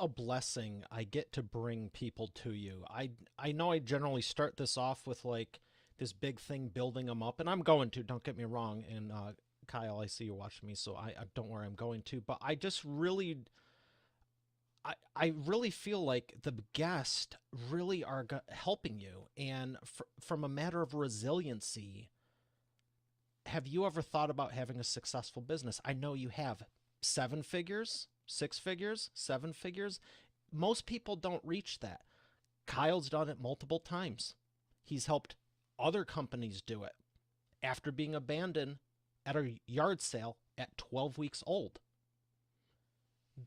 a blessing I get to bring people to you. I know I generally start this off with like this big thing, building them up, and I'm going to, don't get me wrong. And Kyle, I see you watching me, so I don't worry, I'm going to. But I just really, I really feel like the guests really are helping you. And from a matter of resiliency, have you ever thought about having a successful business? I know you have. 7 figures, 6 figures, 7 figures. Most people don't reach that. Kyle's done it multiple times. He's helped other companies do it after being abandoned at a yard sale at 12 weeks old.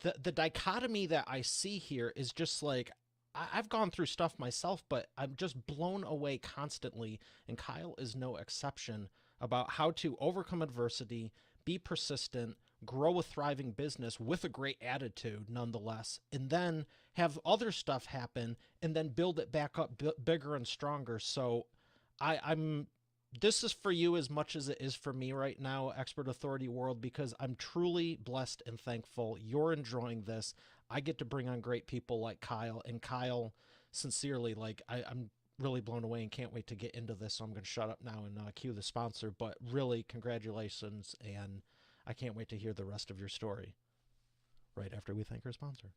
The dichotomy that I see here is just like, I've gone through stuff myself, but I'm just blown away constantly, and Kyle is no exception, about how to overcome adversity, be persistent, grow a thriving business with a great attitude nonetheless, and then have other stuff happen and then build it back up bigger and stronger. So I'm this is for you as much as it is for me right now, Expert Authority World, because I'm truly blessed and thankful you're enjoying this. I get to bring on great people like Kyle, and Kyle, sincerely, like I'm really blown away and can't wait to get into this. So I'm going to shut up now and cue the sponsor, but really congratulations. And I can't wait to hear the rest of your story right after we thank our sponsor.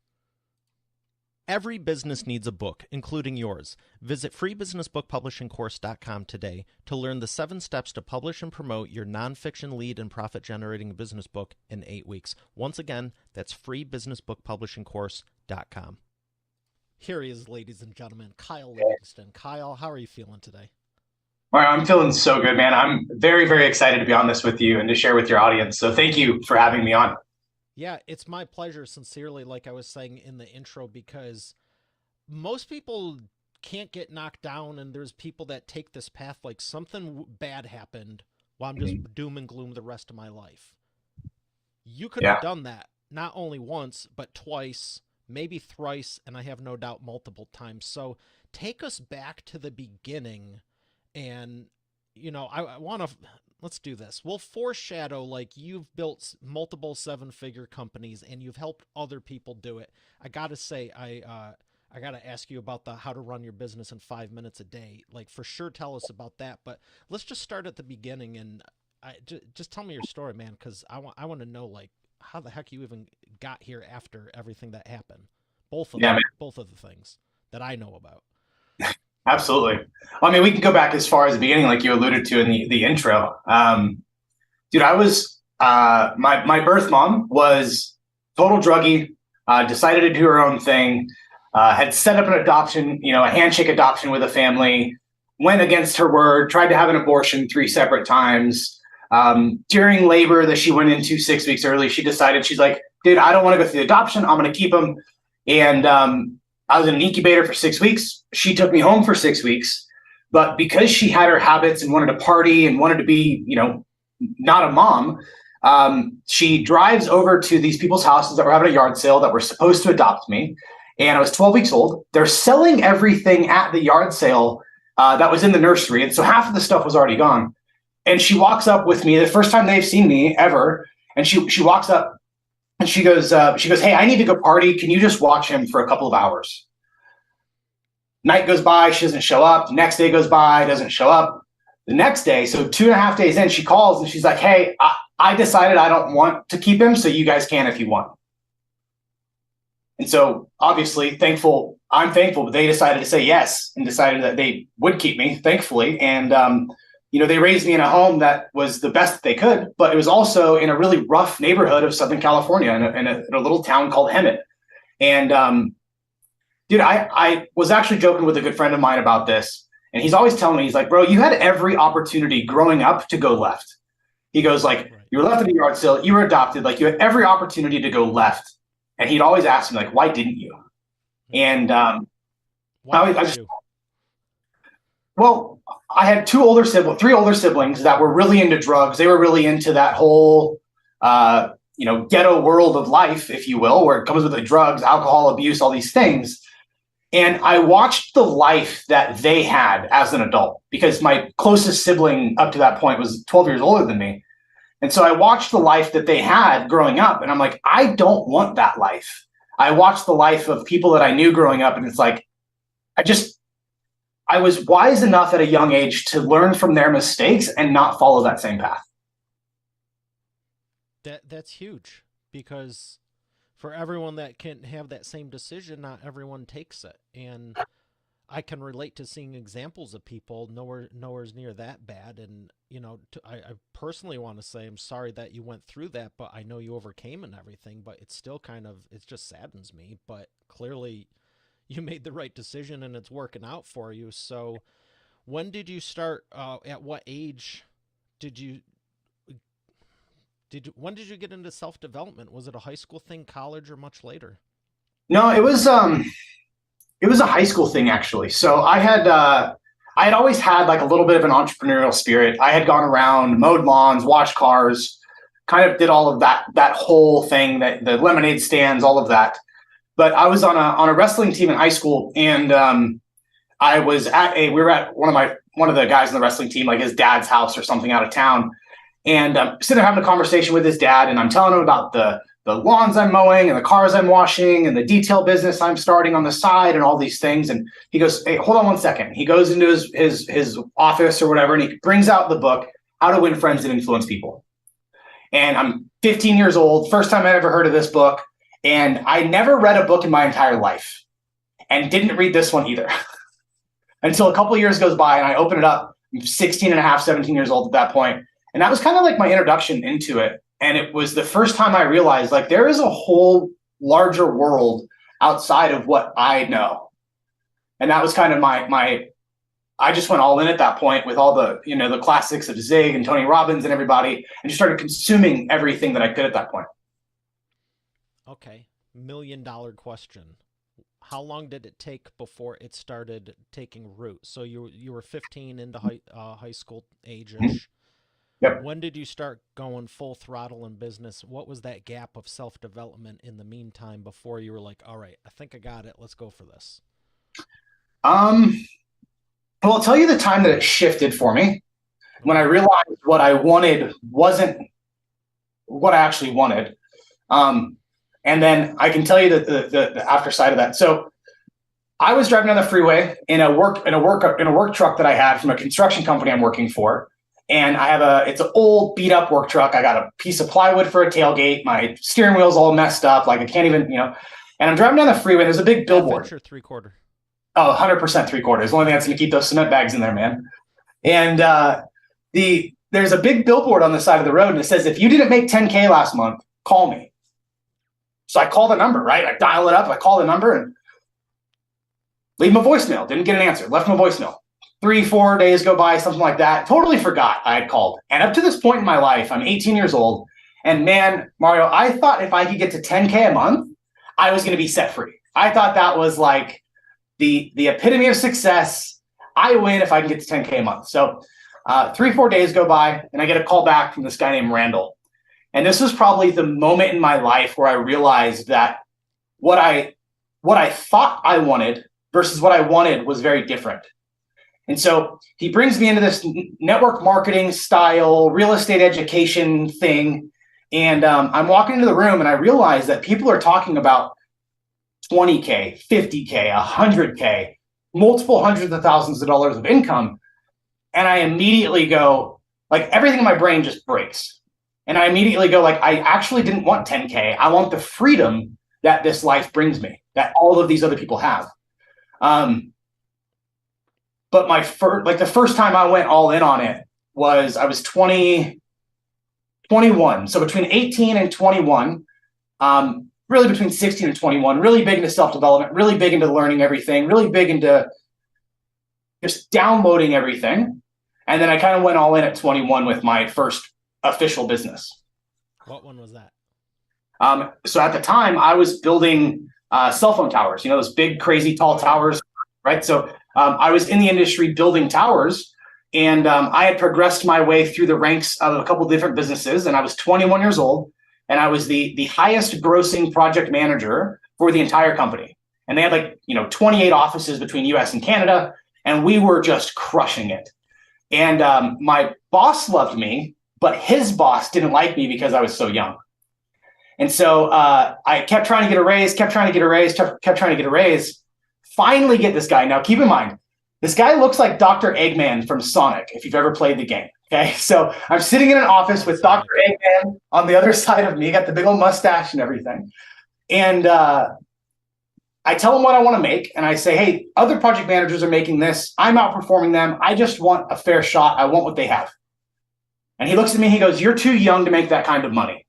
Every business needs a book, including yours. Visit freebusinessbookpublishingcourse.com today to learn the 7 steps to publish and promote your nonfiction lead and profit-generating business book in 8 weeks. Once again, that's freebusinessbookpublishingcourse.com. Here he is, ladies and gentlemen, Kyle Livingston. Kyle, how are you feeling today? All right, I'm feeling so good, man. I'm very, very excited to be on this with you and to share with your audience. So thank you for having me on. Yeah, it's my pleasure, sincerely, like I was saying in the intro, because most people can't get knocked down, and there's people that take this path like something bad happened while I'm just doom and gloom the rest of my life. You could have done that not only once, but twice, maybe thrice, and I have no doubt multiple times. So take us back to the beginning, and, you know, I want to... Let's do this. We'll foreshadow, like, you've built multiple 7-figure companies and you've helped other people do it. I got to say, I got to ask you about the how to run your business in 5 minutes a day. Like, for sure, tell us about that. But let's just start at the beginning, and just tell me your story, man, because I want to know, like, how the heck you even got here after everything that happened. Both of them, both of the things that I know about. Absolutely. Well, I mean, we can go back as far as the beginning, like you alluded to in the intro. Dude, I was my birth mom was total druggie, decided to do her own thing, had set up an adoption, a handshake adoption with a family, went against her word, tried to have an abortion 3 separate times. During labor that she went into 6 weeks early, she decided, she's like, dude, I don't want to go through the adoption. I'm going to keep him. And I was in an incubator for 6 weeks. She took me home for 6 weeks, but because she had her habits and wanted to party and wanted to be, not a mom, she drives over to these people's houses that were having a yard sale that were supposed to adopt me. And I was 12 weeks old. They're selling everything at the yard sale that was in the nursery. And so half of the stuff was already gone. And she walks up with me, the first time they've seen me ever. And she walks up and she goes, hey, I need to go party. Can you just watch him for a couple of hours? Night goes by, she doesn't show up. The next day goes by, doesn't show up. The next day, so 2.5 days in, she calls and she's like, hey, I decided I don't want to keep him, so you guys can if you want. And so obviously I'm thankful, but they decided to say yes and decided that they would keep me, thankfully. And, they raised me in a home that was the best that they could, but it was also in a really rough neighborhood of Southern California in a little town called Hemet. And, dude, I was actually joking with a good friend of mine about this. And he's always telling me, he's like, bro, you had every opportunity growing up to go left. He goes, like, you were left at the yard sale, you were adopted, like, you had every opportunity to go left. And he'd always ask me, like, why didn't you? And well, I had 3 older siblings that were really into drugs. They were really into that whole, ghetto world of life, if you will, where it comes with the drugs, alcohol abuse, all these things. And I watched the life that they had as an adult, because my closest sibling up to that point was 12 years older than me. And so I watched the life that they had growing up, and I'm like, I don't want that life. I watched the life of people that I knew growing up, and it's like, I just, I was wise enough at a young age to learn from their mistakes and not follow that same path. That's huge because for everyone that can have that same decision, not everyone takes it. And I can relate to seeing examples of people nowhere's near that bad. And I personally want to say I'm sorry that you went through that, but I know you overcame and everything. But it's still it just saddens me. But clearly, you made the right decision and it's working out for you. So, when did you start? At what age did you? When did you get into self development? Was it a high school thing, college, or much later? No, it was a high school thing actually. So I had always had like a little bit of an entrepreneurial spirit. I had gone around, mowed lawns, washed cars, kind of did all of that whole thing, that the lemonade stands, all of that. But I was on a wrestling team in high school, and I was we were at one of the guys in the wrestling team, like his dad's house or something out of town, and sitting there having a conversation with his dad, and I'm telling him about the lawns I'm mowing and the cars I'm washing and the detail business I'm starting on the side and all these things. And he goes, "Hey, hold on one second." He goes into his office or whatever, and he brings out the book, How to Win Friends and Influence People. And I'm 15 years old, first time I ever heard of this book. And I never read a book in my entire life, and didn't read this one either until a couple of years goes by, and I open it up. I'm 16 and a half, 17 years old at that point. And that was kind of like my introduction into it. And it was the first time I realized like there is a whole larger world outside of what I know. And that was kind of I just went all in at that point with all the classics of Zig and Tony Robbins and everybody, and just started consuming everything that I could at that point. Okay, $1 million question. How long did it take before it started taking root? So you were 15 into high school age-ish. Yep. When did you start going full throttle in business? What was that gap of self-development in the meantime before you were like, all right, I think I got it. Let's go for this. Well, I'll tell you the time that it shifted for me, when I realized what I wanted wasn't what I actually wanted. And then I can tell you the after side of that. So I was driving down the freeway in a work truck that I had from a construction company I'm working for. And it's an old beat up work truck. I got a piece of plywood for a tailgate. My steering wheel's all messed up. Like I can't even, and I'm driving down the freeway. There's a big billboard. Adventure 3/4. Oh, 100% 3/4. The only thing that's going to keep those cement bags in there, man. And there's a big billboard on the side of the road, and it says, "If you didn't make 10K last month, call me." So I call the number, right? I dial it up. I call the number and leave him a voicemail. Didn't get an answer. Left him a voicemail. 3-4 days go by, something like that. Totally forgot I had called. And up to this point in my life, I'm 18 years old. And man, Mario, I thought if I could get to 10K a month, I was going to be set free. I thought that was like the epitome of success. I win if I can get to 10K a month. So 3-4 days go by, and I get a call back from this guy named Randall. And this was probably the moment in my life where I realized that what I thought I wanted versus what I wanted was very different. And so he brings me into this network marketing style, real estate education thing. And I'm walking into the room, and I realize that people are talking about 20K, 50K, 100K, multiple hundreds of thousands of dollars of income. And I immediately go, like, everything in my brain just breaks. And I immediately go, like, I actually didn't want 10K. I want the freedom that this life brings me, that all of these other people have. But the first time I went all in on it was I was 21. So between 18 and 21, really between 16 and 21, really big into self-development, really big into learning everything, really big into just downloading everything. And then I kind of went all in at 21 with my first official business. What one was that? So at the time I was building cell phone towers, those big, crazy tall towers, right? So I was in the industry building towers, and I had progressed my way through the ranks of a couple of different businesses, and I was 21 years old, and I was the highest grossing project manager for the entire company. And they had 28 offices between US and Canada, and we were just crushing it. And my boss loved me, but his boss didn't like me because I was so young. And so I kept trying to get a raise, kept trying to get a raise, kept trying to get a raise. Finally get this guy. Now, keep in mind, this guy looks like Dr. Eggman from Sonic, if you've ever played the game. Okay, so I'm sitting in an office with Dr. Eggman on the other side of me, got the big old mustache and everything. And I tell him what I want to make. And I say, hey, other project managers are making this. I'm outperforming them. I just want a fair shot. I want what they have. And he looks at me, he goes, you're too young to make that kind of money.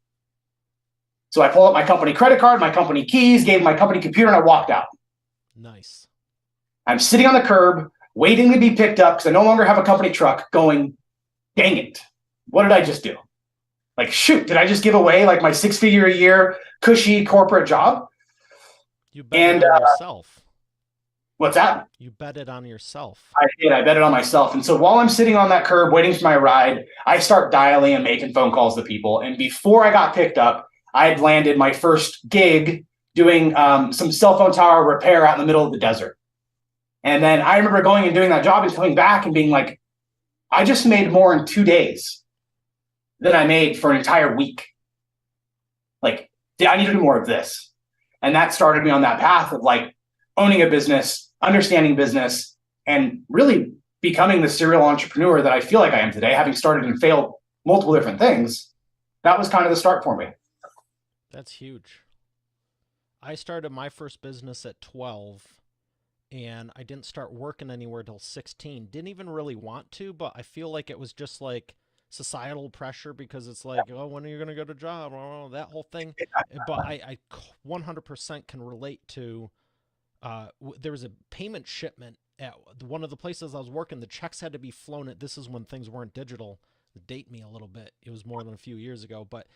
So I pull up my company credit card, my company keys, gave him my company computer, and I walked out. Nice. I'm sitting on the curb, waiting to be picked up because I no longer have a company truck, going, dang it. What did I just do? Like, shoot, did I just give away like my 6-figure a year cushy corporate job? You bet on yourself. What's that? You bet it on yourself. I did. I bet it on myself. And so while I'm sitting on that curb waiting for my ride, I start dialing and making phone calls to people. And before I got picked up, I had landed my first gig doing some cell phone tower repair out in the middle of the desert. And then I remember going and doing that job and coming back and being like, I just made more in 2 days than I made for an entire week. Like, I need to do more of this. And that started me on that path of like owning a business, understanding business, and really becoming the serial entrepreneur that I feel like I am today, having started and failed multiple different things. That was kind of the start for me. That's huge. I started my first business at 12, and I didn't start working anywhere till 16. Didn't even really want to, but I feel like it was just like societal pressure because it's like, oh, when are you going to go to job? Oh, that whole thing. But I 100% can relate to, there was a payment shipment at one of the places I was working. The checks had to be flown at, this is when things weren't digital. Date me a little bit. It was more than a few years ago, but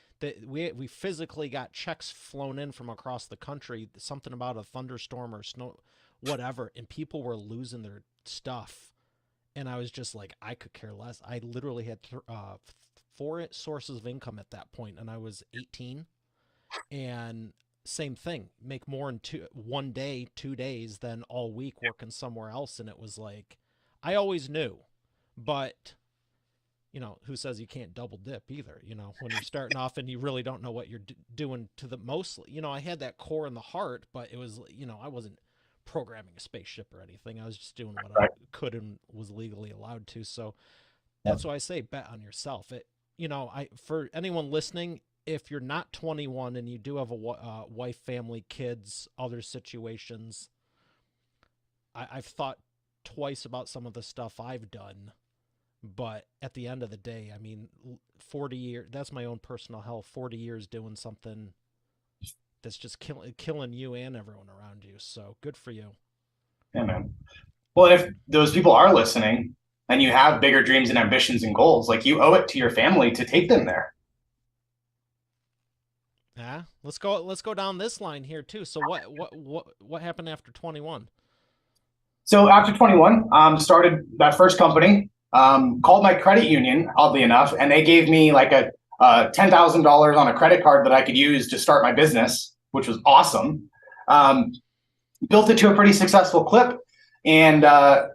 we physically got checks flown in from across the country, something about a thunderstorm or snow, whatever, and people were losing their stuff. And I was just like, I could care less. I literally had 4 sources of income at that point, and I was 18. And same thing, make more in 1 day, 2 days than all week working somewhere else. And it was like, I always knew, but you know, who says you can't double dip either? You know, when you're starting off and you really don't know what you're doing to the mostly, you know, I had that core in the heart, but it was, you know, I wasn't programming a spaceship or anything. I was just doing what I could and was legally allowed to. So that's why I say bet on yourself. It, you know, for anyone listening, if you're not 21 and you do have a wife, family, kids, other situations, I've thought twice about some of the stuff I've done. But at the end of the day, I mean, 40 years, that's my own personal health, 40 years doing something that's just killing you and everyone around you. So good for you. Yeah, man. Well, if those people are listening and you have bigger dreams and ambitions and goals, like you owe it to your family to take them there. Yeah. Let's go down this line here too. So what happened after 21? So after 21, started that first company. Called my credit union, oddly enough, and they gave me like a $10,000 on a credit card that I could use to start my business, which was awesome. Built it to a pretty successful clip, and kind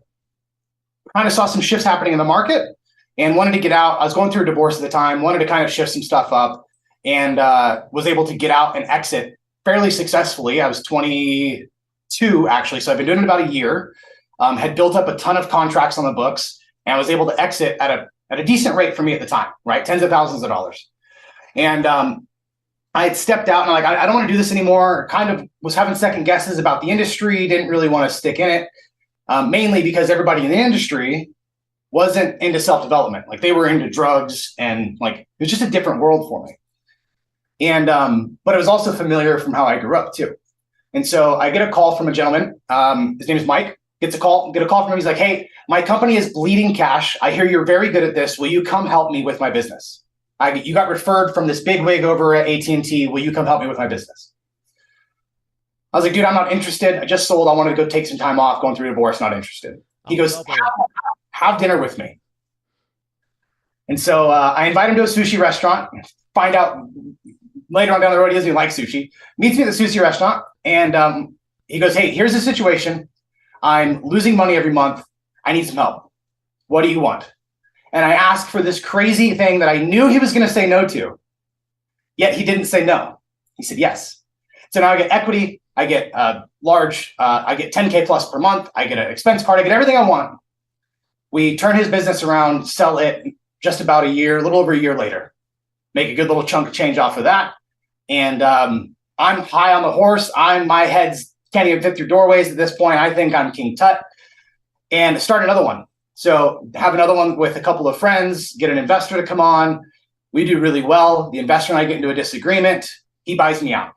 of saw some shifts happening in the market and wanted to get out. I was going through a divorce at the time, wanted to kind of shift some stuff up, and was able to get out and exit fairly successfully. I was 22, actually, so I've been doing it about a year. Had built up a ton of contracts on the books. And I was able to exit at a decent rate for me at the time, right? Tens of thousands of dollars. And I had stepped out and I'm like, I don't want to do this anymore. Kind of was having second guesses about the industry, didn't really want to stick in it, mainly because everybody in the industry wasn't into self-development. Like they were into drugs and like, it was just a different world for me. And, but it was also familiar from how I grew up too. And so I get a call from a gentleman. His name is Mike. Get a call from him. He's like, hey, my company is bleeding cash. I hear you're very good at this. Will you come help me with my business? You got referred from this big wig over at AT&T. Will you come help me with my business? I was like, dude, I'm not interested. I just sold. I wanted to go take some time off, going through a divorce, not interested. He goes, have dinner with me. And so I invite him to a sushi restaurant, find out later on down the road he doesn't even like sushi. Meets me at the sushi restaurant, and he goes, hey, here's the situation. I'm losing money every month. I need some help. What do you want? And I asked for this crazy thing that I knew he was going to say no to, yet he didn't say no. He said, yes. So now I get equity. I get I get 10K plus per month. I get an expense card. I get everything I want. We turn his business around, sell it just about a little over a year later, make a good little chunk of change off of that. And I'm high on the horse. My head's can't even fit through doorways at this point. I think I'm King Tut, and start another one. So have another one with a couple of friends, get an investor to come on. We do really well. The investor and I get into a disagreement. He buys me out.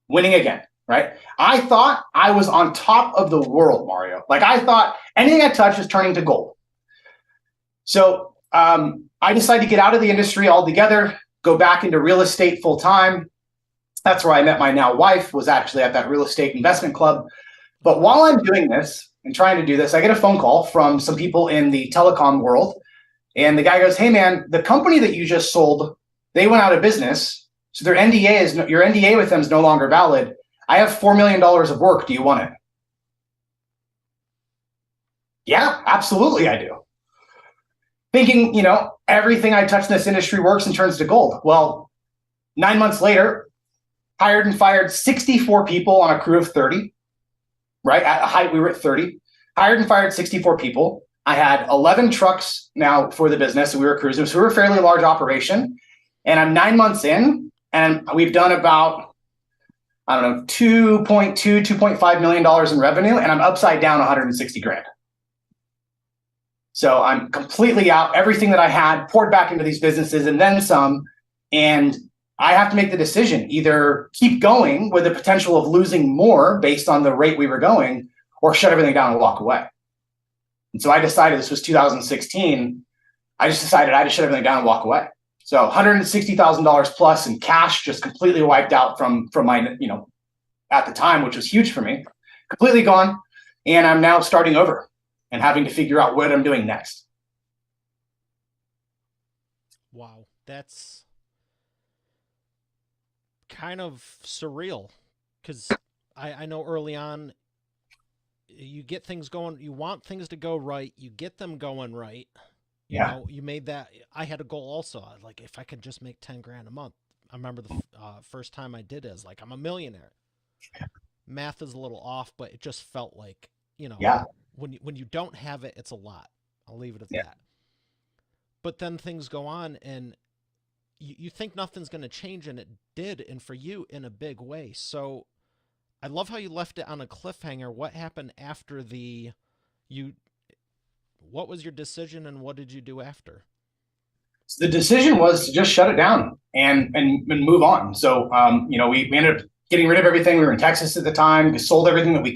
Winning again, right? I thought I was on top of the world, Mario. Like I thought anything I touched was turning to gold. So I decided to get out of the industry altogether, go back into real estate full time. That's where I met my now wife, was actually at that real estate investment club. But while I'm doing this and trying to do this, I get a phone call from some people in the telecom world. And the guy goes, hey, man, the company that you just sold, they went out of business. So your NDA with them is no longer valid. I have $4 million of work. Do you want it? Yeah, absolutely, I do. Thinking, everything I touch in this industry works and turns to gold. Well, 9 months later, hired and fired 64 people on a crew of 30, right? At a height, we were at 30. Hired and fired 64 people. I had 11 trucks now for the business. We were cruising. So we were a fairly large operation. And I'm 9 months in, and we've done about, I don't know, $2.5 million in revenue, and I'm upside down 160 grand. So I'm completely out. Everything that I had poured back into these businesses and then some. And I have to make the decision, either keep going with the potential of losing more based on the rate we were going, or shut everything down and walk away. And so I decided, this was 2016, I just decided I had to shut everything down and walk away. So $160,000 plus in cash just completely wiped out from my, at the time, which was huge for me, completely gone. And I'm now starting over and having to figure out what I'm doing next. Wow, that's kind of surreal, because I know early on you get things going, you want things to go right, you get them going right. You made that. I had a goal also, like if I could just make 10 grand a month. I remember the first time I did it, is like I'm a millionaire. Math is a little off, but it just felt like, when you don't have it, it's a lot. I'll leave it at that. But then things go on, and you think nothing's going to change, and it did, and for you in a big way. So I love how you left it on a cliffhanger. What happened after what was your decision, and what did you do after? So the decision was to just shut it down and move on. So, we ended up getting rid of everything. We were in Texas at the time. We sold everything that we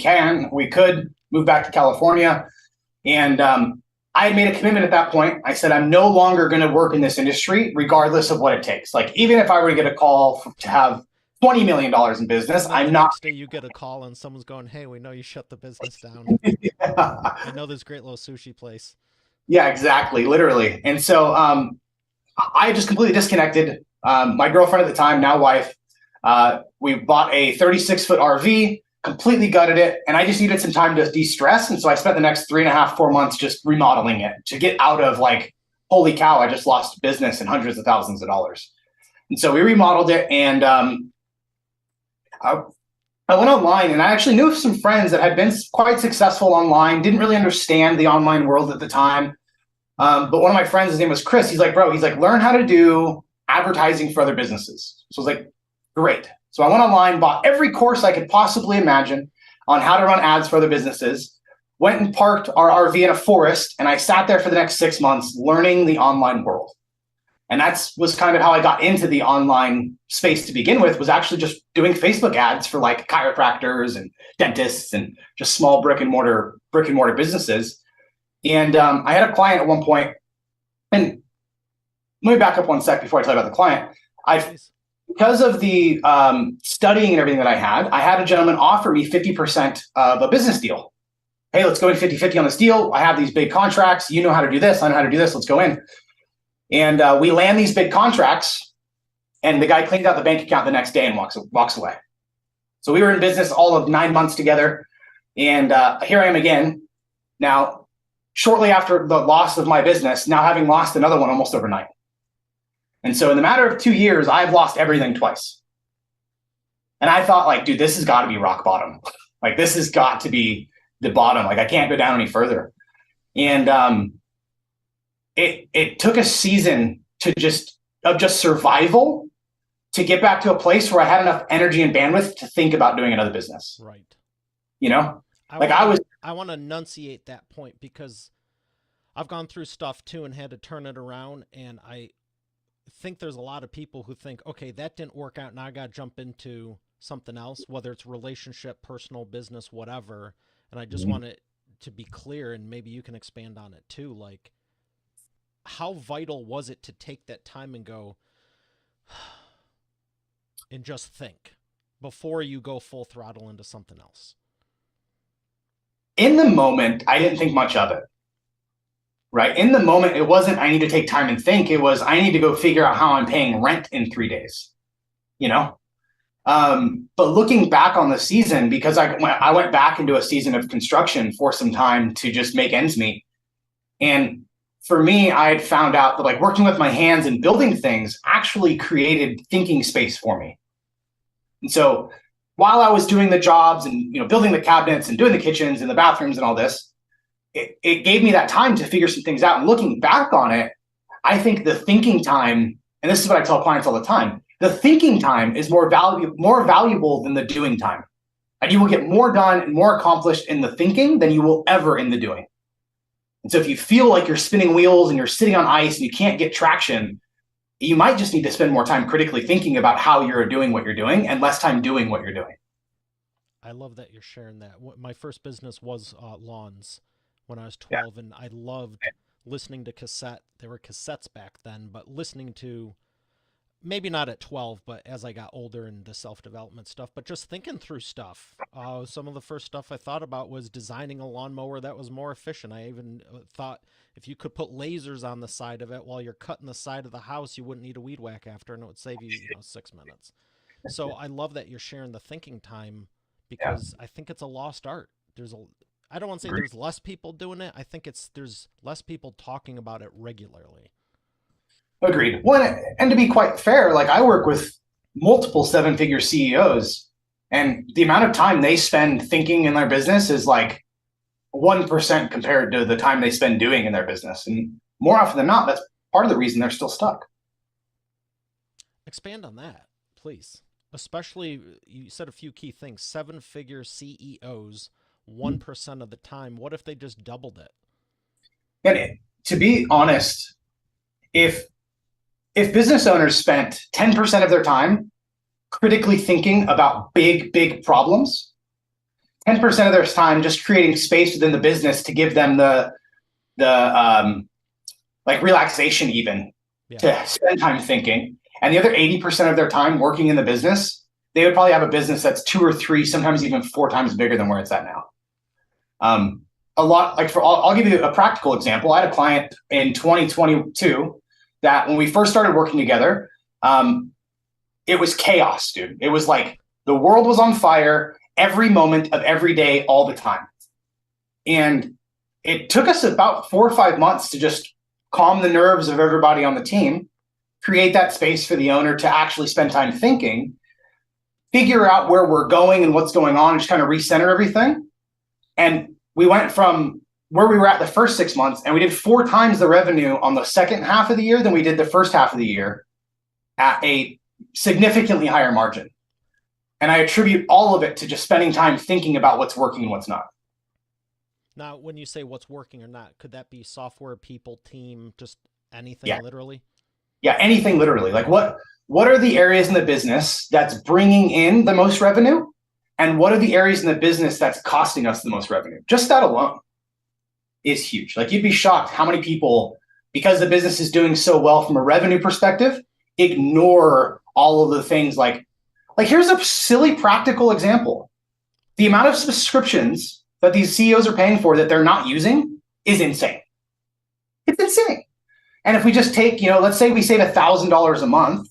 could, move back to California. And I had made a commitment at that point. I said, I'm no longer going to work in this industry, regardless of what it takes. Like, even if I were to get a call to have $20 million in business, I'm not. Next day you get a call and someone's going, hey, we know you shut the business down. I know this great little sushi place. Yeah, exactly. Literally. And so I just completely disconnected. My girlfriend at the time, now wife, we bought a 36-foot RV, completely gutted it, and I just needed some time to de-stress. And so I spent the next 3.5, 4 months just remodeling it to get out of like, holy cow, I just lost business and hundreds of thousands of dollars. And so we remodeled it, and I went online, and I actually knew some friends that had been quite successful online, didn't really understand the online world at the time. But one of my friends, his name was Chris. He's like, learn how to do advertising for other businesses. So I was like, great. So I went online, bought every course I could possibly imagine on how to run ads for other businesses, went and parked our RV in a forest, and I sat there for the next 6 months learning the online world. And was kind of how I got into the online space to begin with, was actually just doing Facebook ads for like chiropractors and dentists and just small brick and mortar businesses. And I had a client at one point, and let me back up one sec before I tell you about the client. Because of the studying and everything that I had a gentleman offer me 50% of a business deal. Hey, let's go in 50-50 on this deal. I have these big contracts. You know how to do this. I know how to do this. Let's go in. And we land these big contracts, and the guy cleans out the bank account the next day and walks away. So we were in business all of 9 months together. And here I am again. Now, shortly after the loss of my business, now having lost another one almost overnight. And so in the matter of 2 years, I've lost everything twice. And I thought, like, dude, this has got to be rock bottom. Like, this has got to be the bottom. Like, I can't go down any further. And it took a season to just survival to get back to a place where I had enough energy and bandwidth to think about doing another business. Right. You know, I like want I to was. I want to enunciate that point because I've gone through stuff too and had to turn it around, and I think there's a lot of people who think, okay, that didn't work out. Now I got to jump into something else, whether it's relationship, personal, business, whatever. And I just want it to be clear, and maybe you can expand on it too. Like, how vital was it to take that time and go and just think before you go full throttle into something else? In the moment, I didn't think much of it. Right. In the moment, it wasn't, I need to take time and think. It was, I need to go figure out how I'm paying rent in 3 days, you know? But looking back on the season, because I went back into a season of construction for some time to just make ends meet. And for me, I had found out that like working with my hands and building things actually created thinking space for me. And so while I was doing the jobs and, building the cabinets and doing the kitchens and the bathrooms and all this, it gave me that time to figure some things out. And looking back on it, I think the thinking time, and this is what I tell clients all the time, the thinking time is more valuable than the doing time. And you will get more done and more accomplished in the thinking than you will ever in the doing. And so if you feel like you're spinning wheels and you're sitting on ice and you can't get traction, you might just need to spend more time critically thinking about how you're doing what you're doing and less time doing what you're doing. I love that you're sharing that. My first business was lawns when I was Yeah. 12, and I loved listening to cassette. There were cassettes back then, but listening to, maybe not at 12, but as I got older and the self-development stuff, but just thinking through stuff. Some of the first stuff I thought about was designing a lawnmower that was more efficient. I even thought if you could put lasers on the side of it while you're cutting the side of the house, you wouldn't need a weed whack after, and it would save you, 6 minutes. So I love that you're sharing the thinking time Yeah. because I think it's a lost art. I don't want to say there's less people doing it. I think there's less people talking about it regularly. Agreed. Well, and to be quite fair, like I work with multiple seven-figure CEOs, and the amount of time they spend thinking in their business is like 1% compared to the time they spend doing in their business. And more often than not, that's part of the reason they're still stuck. Expand on that, please. Especially, you said a few key things. Seven-figure CEOs, 1% of the time. What if they just doubled it? And to be honest, if business owners spent 10% of their time critically thinking about big problems, 10% of their time just creating space within the business to give them the like relaxation even to spend time thinking, and the other 80% of their time working in the business, they would probably have a business that's 2 or 3, sometimes even 4 times bigger than where it's at now. A lot, like I'll give you a practical example. I had a client in 2022 that when we first started working together, it was chaos, dude. It was like the world was on fire every moment of every day, all the time. And it took us about 4 or 5 months to just calm the nerves of everybody on the team, create that space for the owner to actually spend time thinking, figure out where we're going and what's going on, and just kind of recenter everything. And we went from where we were at the first 6 months, and we did 4 times the revenue on the second half of the year than we did the first half of the year at a significantly higher margin. And I attribute all of it to just spending time thinking about what's working and what's not. Now, when you say what's working or not, could that be software, people, team, just anything literally? Yeah, anything literally. Like what are the areas in the business that's bringing in the most revenue? And what are the areas in the business that's costing us the most revenue? Just that alone is huge. Like you'd be shocked how many people, because the business is doing so well from a revenue perspective, ignore all of the things like here's a silly practical example. The amount of subscriptions that these CEOs are paying for that they're not using is insane. It's insane. And if we just take, let's say we save $1,000 a month,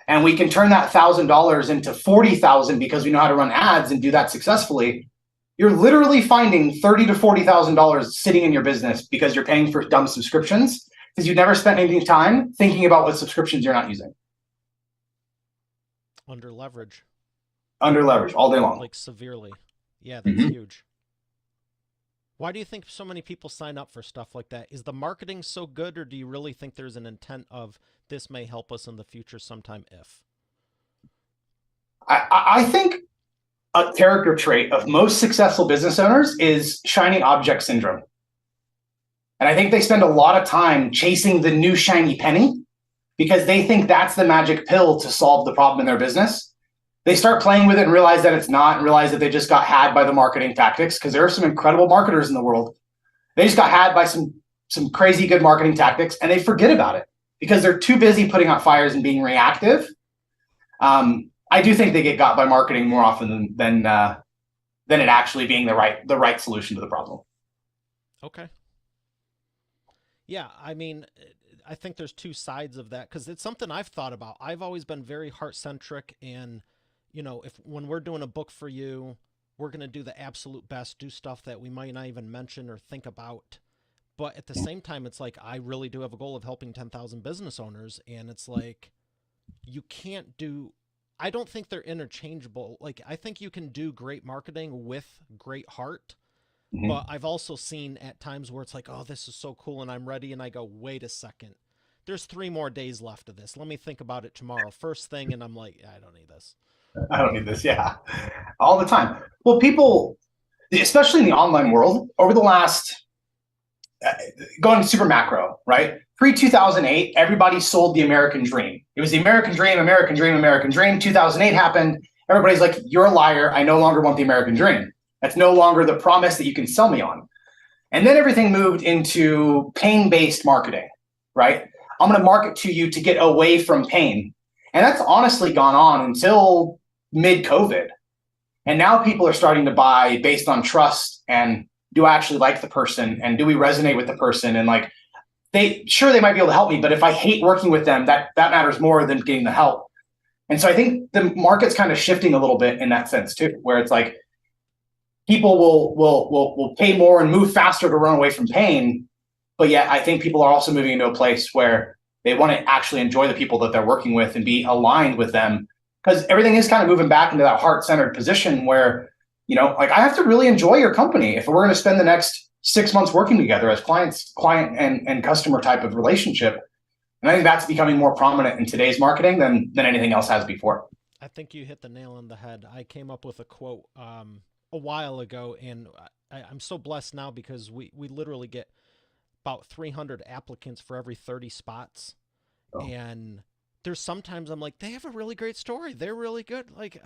and we can turn that $1,000 into $40,000 because we know how to run ads and do that successfully, you're literally finding $30,000 to $40,000 sitting in your business because you're paying for dumb subscriptions because you've never spent any time thinking about what subscriptions you're not using. Under leverage. Under leverage all day long. like severely. Yeah, that's Mhm. huge. Why do you think so many people sign up for stuff like that? Is the marketing so good, or do you really think there's an intent of this may help us in the future sometime if? I think a character trait of most successful business owners is shiny object syndrome. And I think they spend a lot of time chasing the new shiny penny because they think that's the magic pill to solve the problem in their business. They start playing with it and realize that it's not, and realize that they just got had by the marketing tactics, because there are some incredible marketers in the world. They just got had by some crazy good marketing tactics, and they forget about it because they're too busy putting out fires and being reactive. I do think they get got by marketing more often than it actually being the right solution to the problem. Okay. Yeah, I mean, I think there's two sides of that because it's something I've thought about. I've always been very heart centric, and if when we're doing a book for you, we're gonna do the absolute best, do stuff that we might not even mention or think about. But at the same time, it's like I really do have a goal of helping 10,000 business owners, and it's like you can't do. I don't think they're interchangeable. Like I think you can do great marketing with great heart, but Mm-hmm. I've also seen at times where it's like, oh, this is so cool and I'm ready. And I go, wait a second. There's 3 more days left of this. Let me think about it tomorrow. First thing. And I'm like, I don't need this. I don't need this. Yeah, all the time. Well, people, especially in the online world, over the last going super macro, right? Pre 2008, everybody sold the American dream. It was the American dream, American dream, American dream. 2008 happened. Everybody's like, you're a liar. I no longer want the American dream. That's no longer the promise that you can sell me on. And then everything moved into pain based marketing, right? I'm going to market to you to get away from pain. And that's honestly gone on until mid COVID. And now people are starting to buy based on trust and do I actually like the person and do we resonate with the person? And like, they might be able to help me, but if I hate working with them, that matters more than getting the help. And so I think the market's kind of shifting a little bit in that sense too, where it's like people will pay more and move faster to run away from pain. But yet I think people are also moving into a place where they want to actually enjoy the people that they're working with and be aligned with them. Because everything is kind of moving back into that heart-centered position where, like I have to really enjoy your company if we're going to spend the next 6 months working together as client and customer type of relationship. And I think that's becoming more prominent in today's marketing than anything else has before. I think you hit the nail on the head. I came up with a quote a while ago, and I'm so blessed now because we literally get about 300 applicants for every 30 spots. So, And there's sometimes I'm like, they have a really great story. They're really good. Like,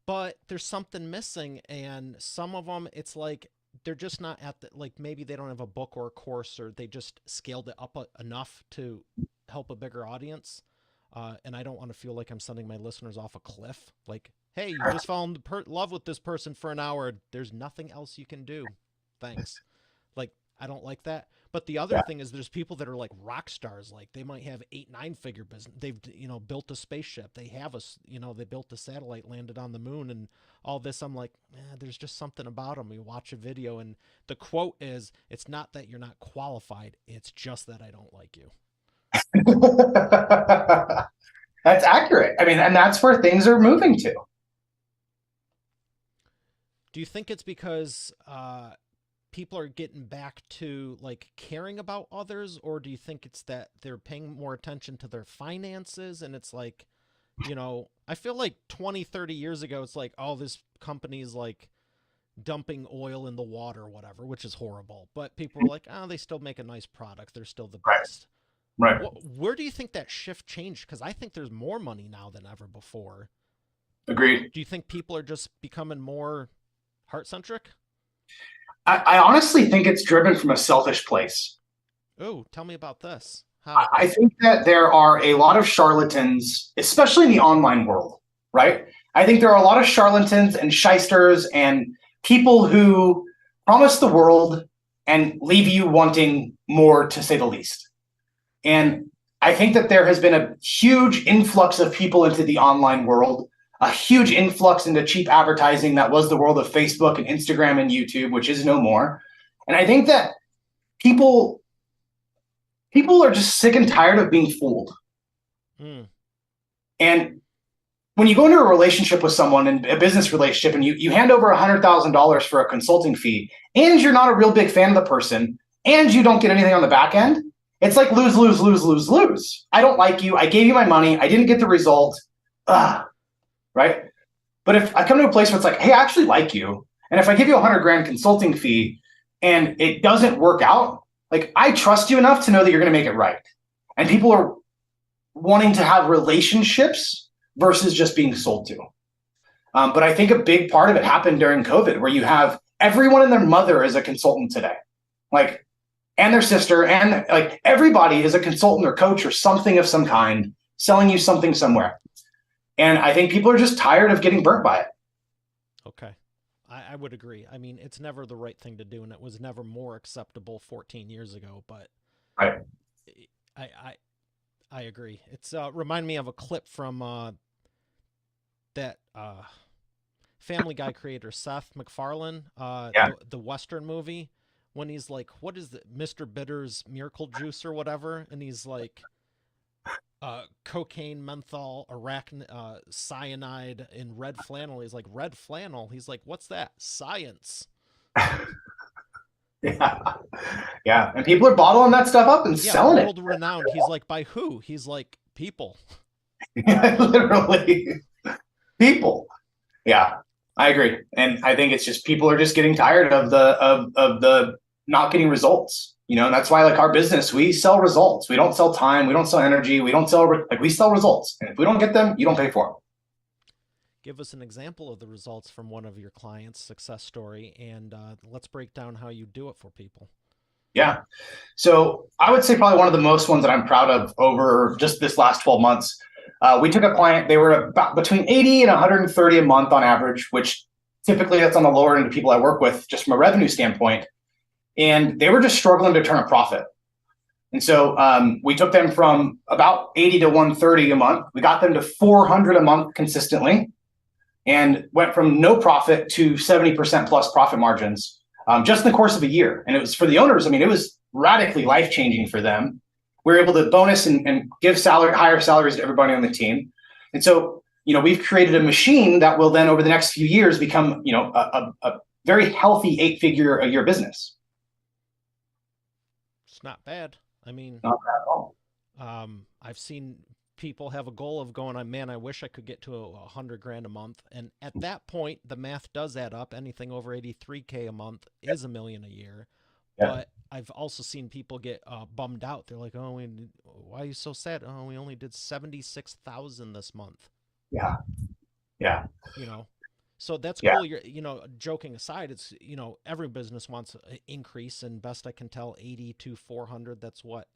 but there's something missing. And some of them, it's like, they're just not at the, like, maybe they don't have a book or a course, or they just scaled it up enough to help a bigger audience. And I don't want to feel like I'm sending my listeners off a cliff. Like, hey, you just fell in love with this person for an hour. There's nothing else you can do. Thanks. Like, I don't like that. But the other yeah. thing is there's people that are like rock stars. Like they might have 8, 9 figure business. They've, built a spaceship. They have they built a satellite, landed on the moon and all this. I'm like, there's just something about them. You watch a video and the quote is, it's not that you're not qualified. It's just that I don't like you. That's accurate. I mean, and that's where things are moving to. Do you think it's because, people are getting back to like caring about others, or do you think it's that they're paying more attention to their finances? And it's like, I feel like 20, 30 years ago it's like, oh, this company's like dumping oil in the water or whatever, which is horrible, but people were like, oh, they still make a nice product, they're still the Right. best. Right. Where do you think that shift changed? Because I think there's more money now than ever before. Agreed. Do you think people are just becoming more heart centric? I honestly think it's driven from a selfish place. Oh, tell me about this. I How? I think that there are a lot of charlatans, especially in the online world, right? I think there are a lot of charlatans and shysters and people who promise the world and leave you wanting more, to say the least. And I think that there has been a huge influx of people into the online world, a huge influx into cheap advertising that was the world of Facebook and Instagram and YouTube, which is no more. And I think that people people are just sick and tired of being fooled. Mm, And when you go into a relationship with someone, in a business relationship, and you hand over $100,000 for a consulting fee, and you're not a real big fan of the person, and you don't get anything on the back end, it's like lose, lose, lose, lose, lose. I don't like you. I gave you my money. I didn't get the result. Right? But if I come to a place where it's like, hey, I actually like you, and if I give you $100,000 consulting fee and it doesn't work out, like I trust you enough to know that you're going to make it right. And people are wanting to have relationships versus just being sold to. But I think a big part of it happened during COVID, where you have everyone and their mother is a consultant today, like, and their sister, and like everybody is a consultant or coach or something of some kind, selling you something somewhere. And I think people are just tired of getting burnt by it. Okay. I would agree. I mean, it's never the right thing to do, and it was never more acceptable 14 years ago, but Right. I agree. It's remind me of a clip from that Family Guy creator Seth MacFarlane, Yeah. the Western movie, when he's like, "What is it, Mr. Bitter's miracle juice or whatever?" And he's like, "Cocaine, menthol, cyanide, in red flannel." He's like, "Red flannel?" He's like, "What's that?" "Science." Yeah. Yeah. And people are bottling that stuff up and Yeah, selling world renowned. He's like, "By who?" He's like, "People." it. Literally, people. Yeah, I agree. And I think it's just people are just getting tired of the not getting results. And that's why, like, our business, we sell results. We don't sell time. We don't sell energy. We don't sell, like, we sell results. And if we don't get them, you don't pay for them. Give us an example of the results from one of your clients' success story, and let's break down how you do it for people. Yeah. So I would say probably one of the most ones that I'm proud of over just this last 12 months. We took a client, they were about between 80 and 130 a month on average, which typically that's on the lower end of people I work with just from a revenue standpoint. And they were just struggling to turn a profit. And so we took them from about 80 to 130 a month. We got them to 400 a month consistently, and went from no profit to 70% plus profit margins just in the course of a year. And it was for the owners. I mean, it was radically life-changing for them. We were able to bonus and give higher salaries to everybody on the team. And so, we've created a machine that will then over the next few years become, a very healthy 8-figure a year business. It's not bad. I mean, Not bad at all. I've seen people have a goal of going, man, I wish I could get to $100,000 a month. And at that point, the math does add up. Anything over 83K a month is $1 million a year. Yeah. But I've also seen people get bummed out. They're like, "Oh, why are you so sad? Oh, we only did 76,000 this month." Yeah. Yeah. So that's cool. You're, joking aside, it's, every business wants an increase, and best I can tell, 80 to 400, that's what,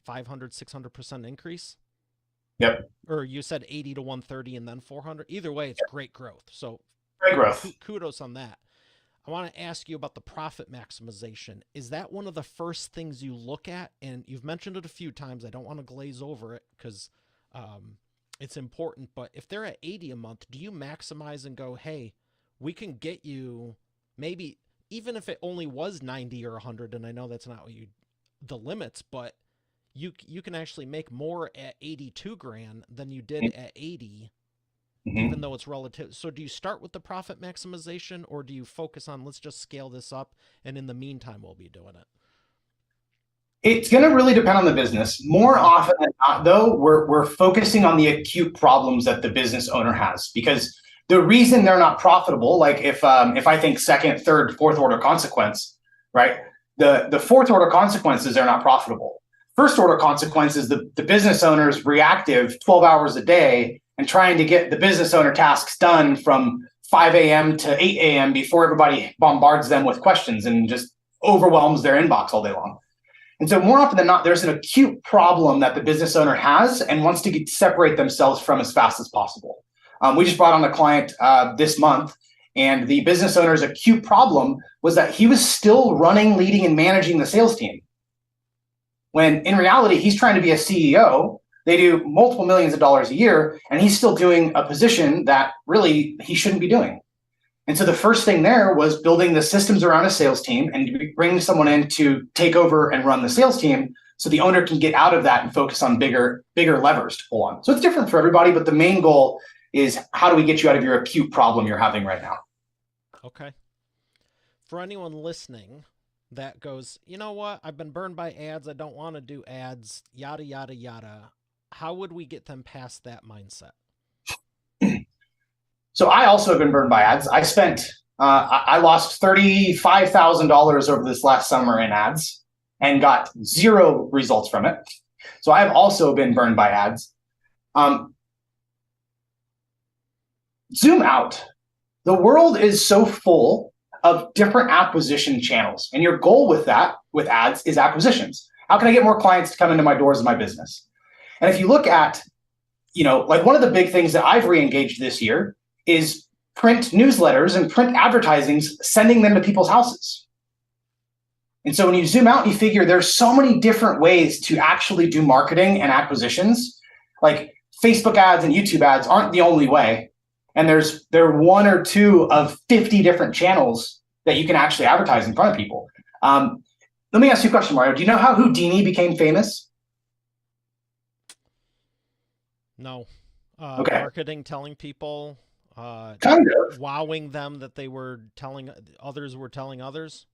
500, 600% increase? Yep. Or you said 80 to 130 and then 400. Either way, it's great growth. So great growth. Kudos on that. I want to ask you about the profit maximization. Is that one of the first things you look at? And you've mentioned it a few times. I don't want to glaze over it because it's important. But if they're at 80 a month, do you maximize and go, hey, we can get you maybe, even if it only was 90 or 100, and I know that's not what the limits, but you can actually make more at 82 grand than you did at 80, even though it's relative. So do you start with the profit maximization, or do you focus on, let's just scale this up, and in the meantime, we'll be doing it? It's going to really depend on the business. More often than not, though, we're focusing on the acute problems that the business owner has, because the reason they're not profitable, like if I think second, third, fourth order consequence, right? The fourth order consequences are not profitable. First order consequences, the business owner's reactive 12 hours a day and trying to get the business owner tasks done from 5 a.m. to 8 a.m. before everybody bombards them with questions and just overwhelms their inbox all day long. And so more often than not, there's an acute problem that the business owner has and wants to separate themselves from as fast as possible. We just brought on a client this month, and the business owner's acute problem was that he was still running, leading, and managing the sales team. When in reality, he's trying to be a CEO. They do multiple millions of dollars a year, and he's still doing a position that really he shouldn't be doing. And so the first thing there was building the systems around a sales team and bringing someone in to take over and run the sales team so the owner can get out of that and focus on bigger levers to pull on. So it's different for everybody, but the main goal is how do we get you out of your acute problem you're having right now? Okay. For anyone listening that goes, you know what? I've been burned by ads. I don't want to do ads, yada, yada, yada. How would we get them past that mindset? So I also have been burned by ads. I lost $35,000 over this last summer in ads and got zero results from it. So I've also been burned by ads. Um, Zoom out. The world is so full of different acquisition channels. And your goal with that, with ads, is acquisitions. How can I get more clients to come into my doors of my business? And if you look at, like one of the big things that I've re-engaged this year is print newsletters and print advertisings, sending them to people's houses. And so when you zoom out and you figure there's so many different ways to actually do marketing and acquisitions, like Facebook ads and YouTube ads aren't the only way. And there are one or two of 50 different channels that you can actually advertise in front of people. Let me ask you a question, Mario. Do you know how Houdini became famous? No. Okay. Marketing, telling people, Kind of. wowing them that they were telling others were telling others.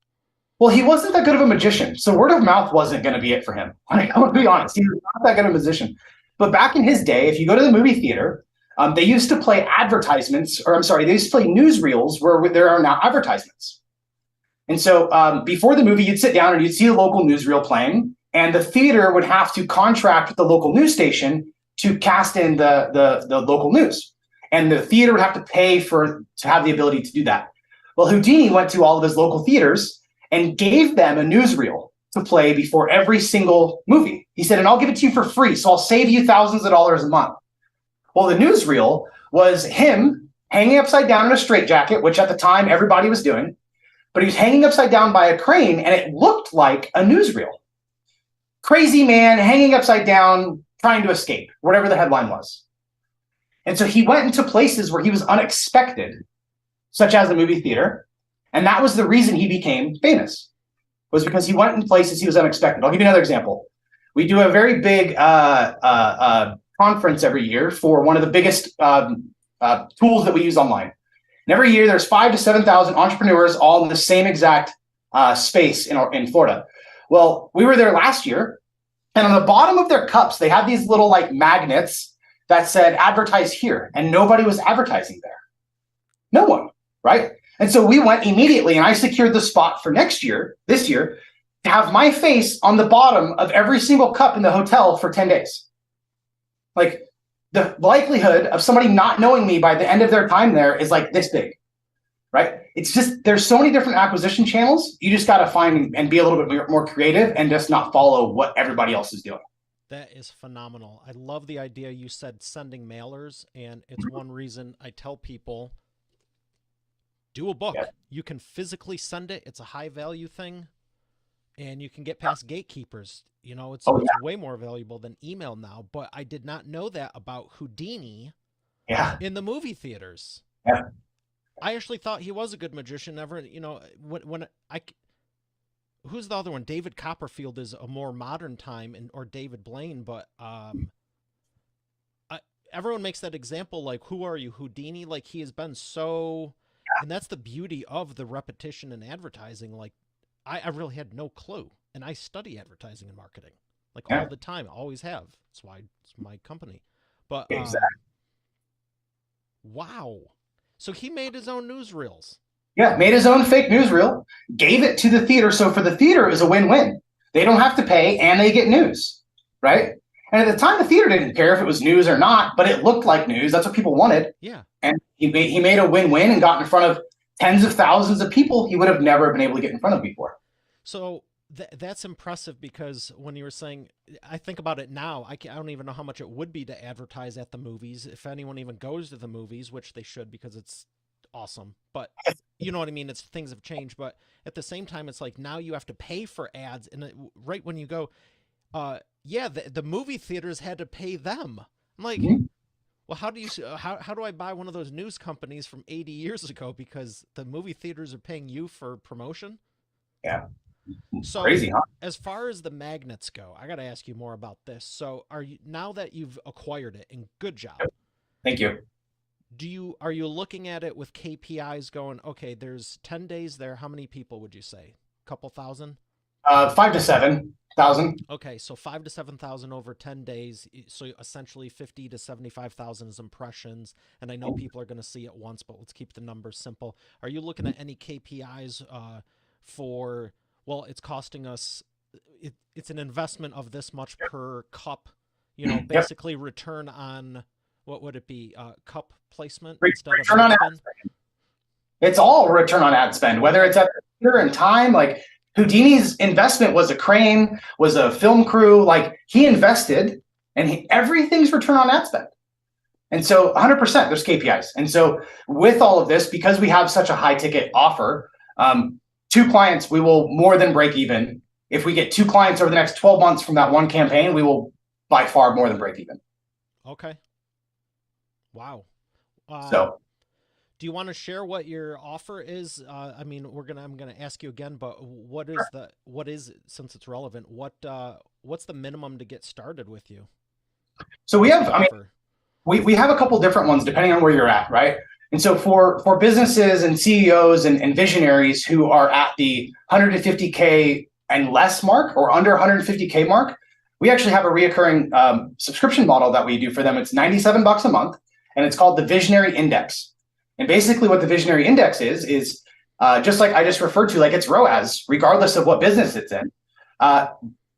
Well, he wasn't that good of a magician, so word of mouth wasn't going to be it for him. I'm going to be honest. He was not that good of a musician. But back in his day, if you go to the movie theater, they used to play advertisements, or I'm sorry, they used to play newsreels where there are now advertisements. And so before the movie, you'd sit down and you'd see a local newsreel playing, and the theater would have to contract with the local news station to cast in the local news. And the theater would have to pay to have the ability to do that. Well, Houdini went to all of his local theaters and gave them a newsreel to play before every single movie. He said, and I'll give it to you for free, so I'll save you thousands of dollars a month. Well, the newsreel was him hanging upside down in a straitjacket, which at the time everybody was doing, but he was hanging upside down by a crane, and it looked like a newsreel. Crazy man hanging upside down, trying to escape, whatever the headline was. And so he went into places where he was unexpected, such as the movie theater, and that was the reason he became famous, was because he went in places he was unexpected. I'll give you another example. We do a very big conference every year for one of the biggest tools that we use online. And every year there's 5,000 to 7,000 entrepreneurs all in the same exact space in Florida. Well, we were there last year, and on the bottom of their cups, they had these little like magnets that said advertise here, and nobody was advertising there. No one, right? And so we went immediately, and I secured the spot for this year, to have my face on the bottom of every single cup in the hotel for 10 days. Like the likelihood of somebody not knowing me by the end of their time there is like this big, right? It's just, there's so many different acquisition channels. You just got to find and be a little bit more creative and just not follow what everybody else is doing. That is phenomenal. I love the idea you said sending mailers, and it's one reason I tell people do a book. Yeah. You can physically send it. It's a high value thing, and you can get past gatekeepers. It's way more valuable than email now, but I did not know that about Houdini in the movie theaters. Yeah. I actually thought he was a good magician. Who's the other one? David Copperfield is a more modern time, or David Blaine, but everyone makes that example, like, who are you, Houdini? Like, he has been so, and that's the beauty of the repetition in advertising. Like, I really had no clue, and I study advertising and marketing, like, all the time. I always have. That's why it's my company. But Exactly. Wow. So he made his own newsreels. Yeah, made his own fake newsreel, gave it to the theater. So for the theater, it was a win-win. They don't have to pay, and they get news, right? And at the time, the theater didn't care if it was news or not, but it looked like news. That's what people wanted. Yeah. And he made a win-win and got in front of tens of thousands of people he would have never been able to get in front of before. So that's impressive, because when you were saying, I think about it now, I don't even know how much it would be to advertise at the movies, if anyone even goes to the movies, which they should, because it's awesome. But you know what I mean? Things have changed, but at the same time, it's like now you have to pay for ads, and right when you go, the movie theaters had to pay them. I'm like, well, how do I buy one of those news companies from 80 years ago, because the movie theaters are paying you for promotion? Yeah. So crazy, huh? As far as the magnets go, I got to ask you more about this. So now that you've acquired it, and good job. Thank you. Are you looking at it with KPIs going, okay, there's 10 days there. How many people would you say? Couple thousand? 5 to 7 thousand. Okay, so 5 to 7,000 over 10 days. So essentially 50 to 75,000 is impressions. And I know people are going to see it once, but let's keep the numbers simple. Are you looking at any KPIs for, well, it's costing us, it's an investment of this much per cup, Yep. basically return on, what would it be? Cup placement instead of Return ad on ad spend? spend. It's all return on ad spend, whether Okay. it's at the theater and time. Like Houdini's investment was a crane, was a film crew. Like he invested, and everything's return on ad spend. And so 100% there's KPIs. And so with all of this, because we have such a high ticket offer, two clients, we will more than break even. If we get two clients over the next 12 months from that one campaign, we will by far more than break even. Okay. Wow. Uh, So do you want to share what your offer is? I mean, I'm gonna ask you again, but what is since it's relevant? What's the minimum to get started with you? so we What's have, the I mean, offer? we have a couple different ones depending on where you're at, right? And so for businesses and CEOs and visionaries who are at the 150K and less mark or under 150K mark, we actually have a reoccurring subscription model that we do for them. It's $97 a month, and it's called the Visionary Index. And basically, what the Visionary Index is just like I just referred to, like it's ROAS, regardless of what business it's in. Uh,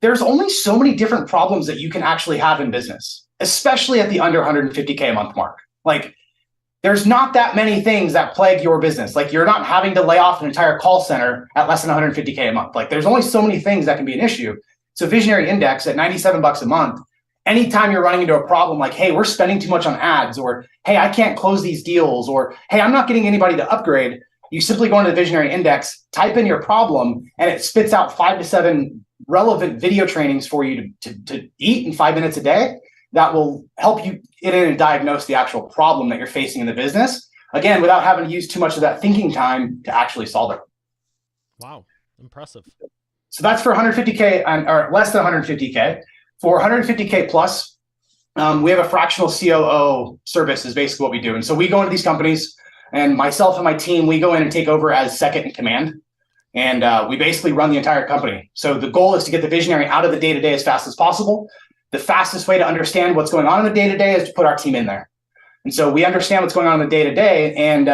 there's only so many different problems that you can actually have in business, especially at the under 150K a month mark. Like there's not that many things that plague your business. Like you're not having to lay off an entire call center at less than 150K a month. Like there's only so many things that can be an issue. So Visionary Index at $97 a month, anytime you're running into a problem like, hey, we're spending too much on ads, or hey, I can't close these deals, or hey, I'm not getting anybody to upgrade, you simply go into the Visionary Index, type in your problem, and it spits out 5 to 7 relevant video trainings for you to eat in 5 minutes a day that will help you get in and diagnose the actual problem that you're facing in the business. Again, without having to use too much of that thinking time to actually solve it. Wow, impressive. So that's for 150K or less than 150K. For 150K plus, we have a fractional COO service is basically what we do. And so we go into these companies, and myself and my team, we go in and take over as second in command. And we basically run the entire company. So the goal is to get the visionary out of the day-to-day as fast as possible. The fastest way to understand what's going on in the day-to-day is to put our team in there. And so we understand what's going on in the day-to-day. And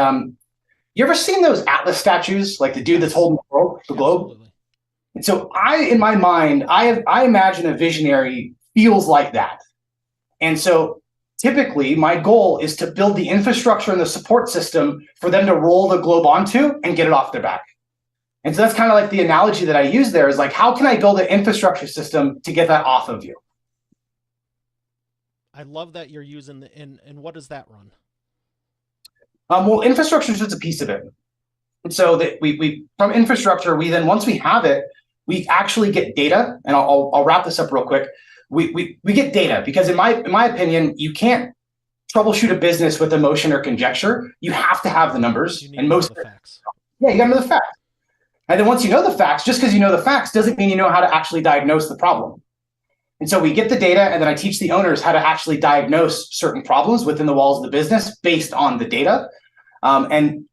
you ever seen those Atlas statues, like the dude that's holding the globe? Absolutely. And so in my mind, I imagine a visionary feels like that. And so typically my goal is to build the infrastructure and the support system for them to roll the globe onto and get it off their back. And so that's kind of like the analogy that I use there is like, how can I build an infrastructure system to get that off of you? I love that you're using and what does that run? Well, infrastructure is just a piece of it. And so that we from infrastructure, we then once we have it, we actually get data. And I'll wrap this up real quick. We get data because in my opinion, you can't troubleshoot a business with emotion or conjecture. You have to have the numbers. You need And to know most the facts. yeah, you got to know the facts. And then once you know the facts, just because you know the facts doesn't mean you know how to actually diagnose the problem. And so we get the data, and then I teach the owners how to actually diagnose certain problems within the walls of the business based on the data. And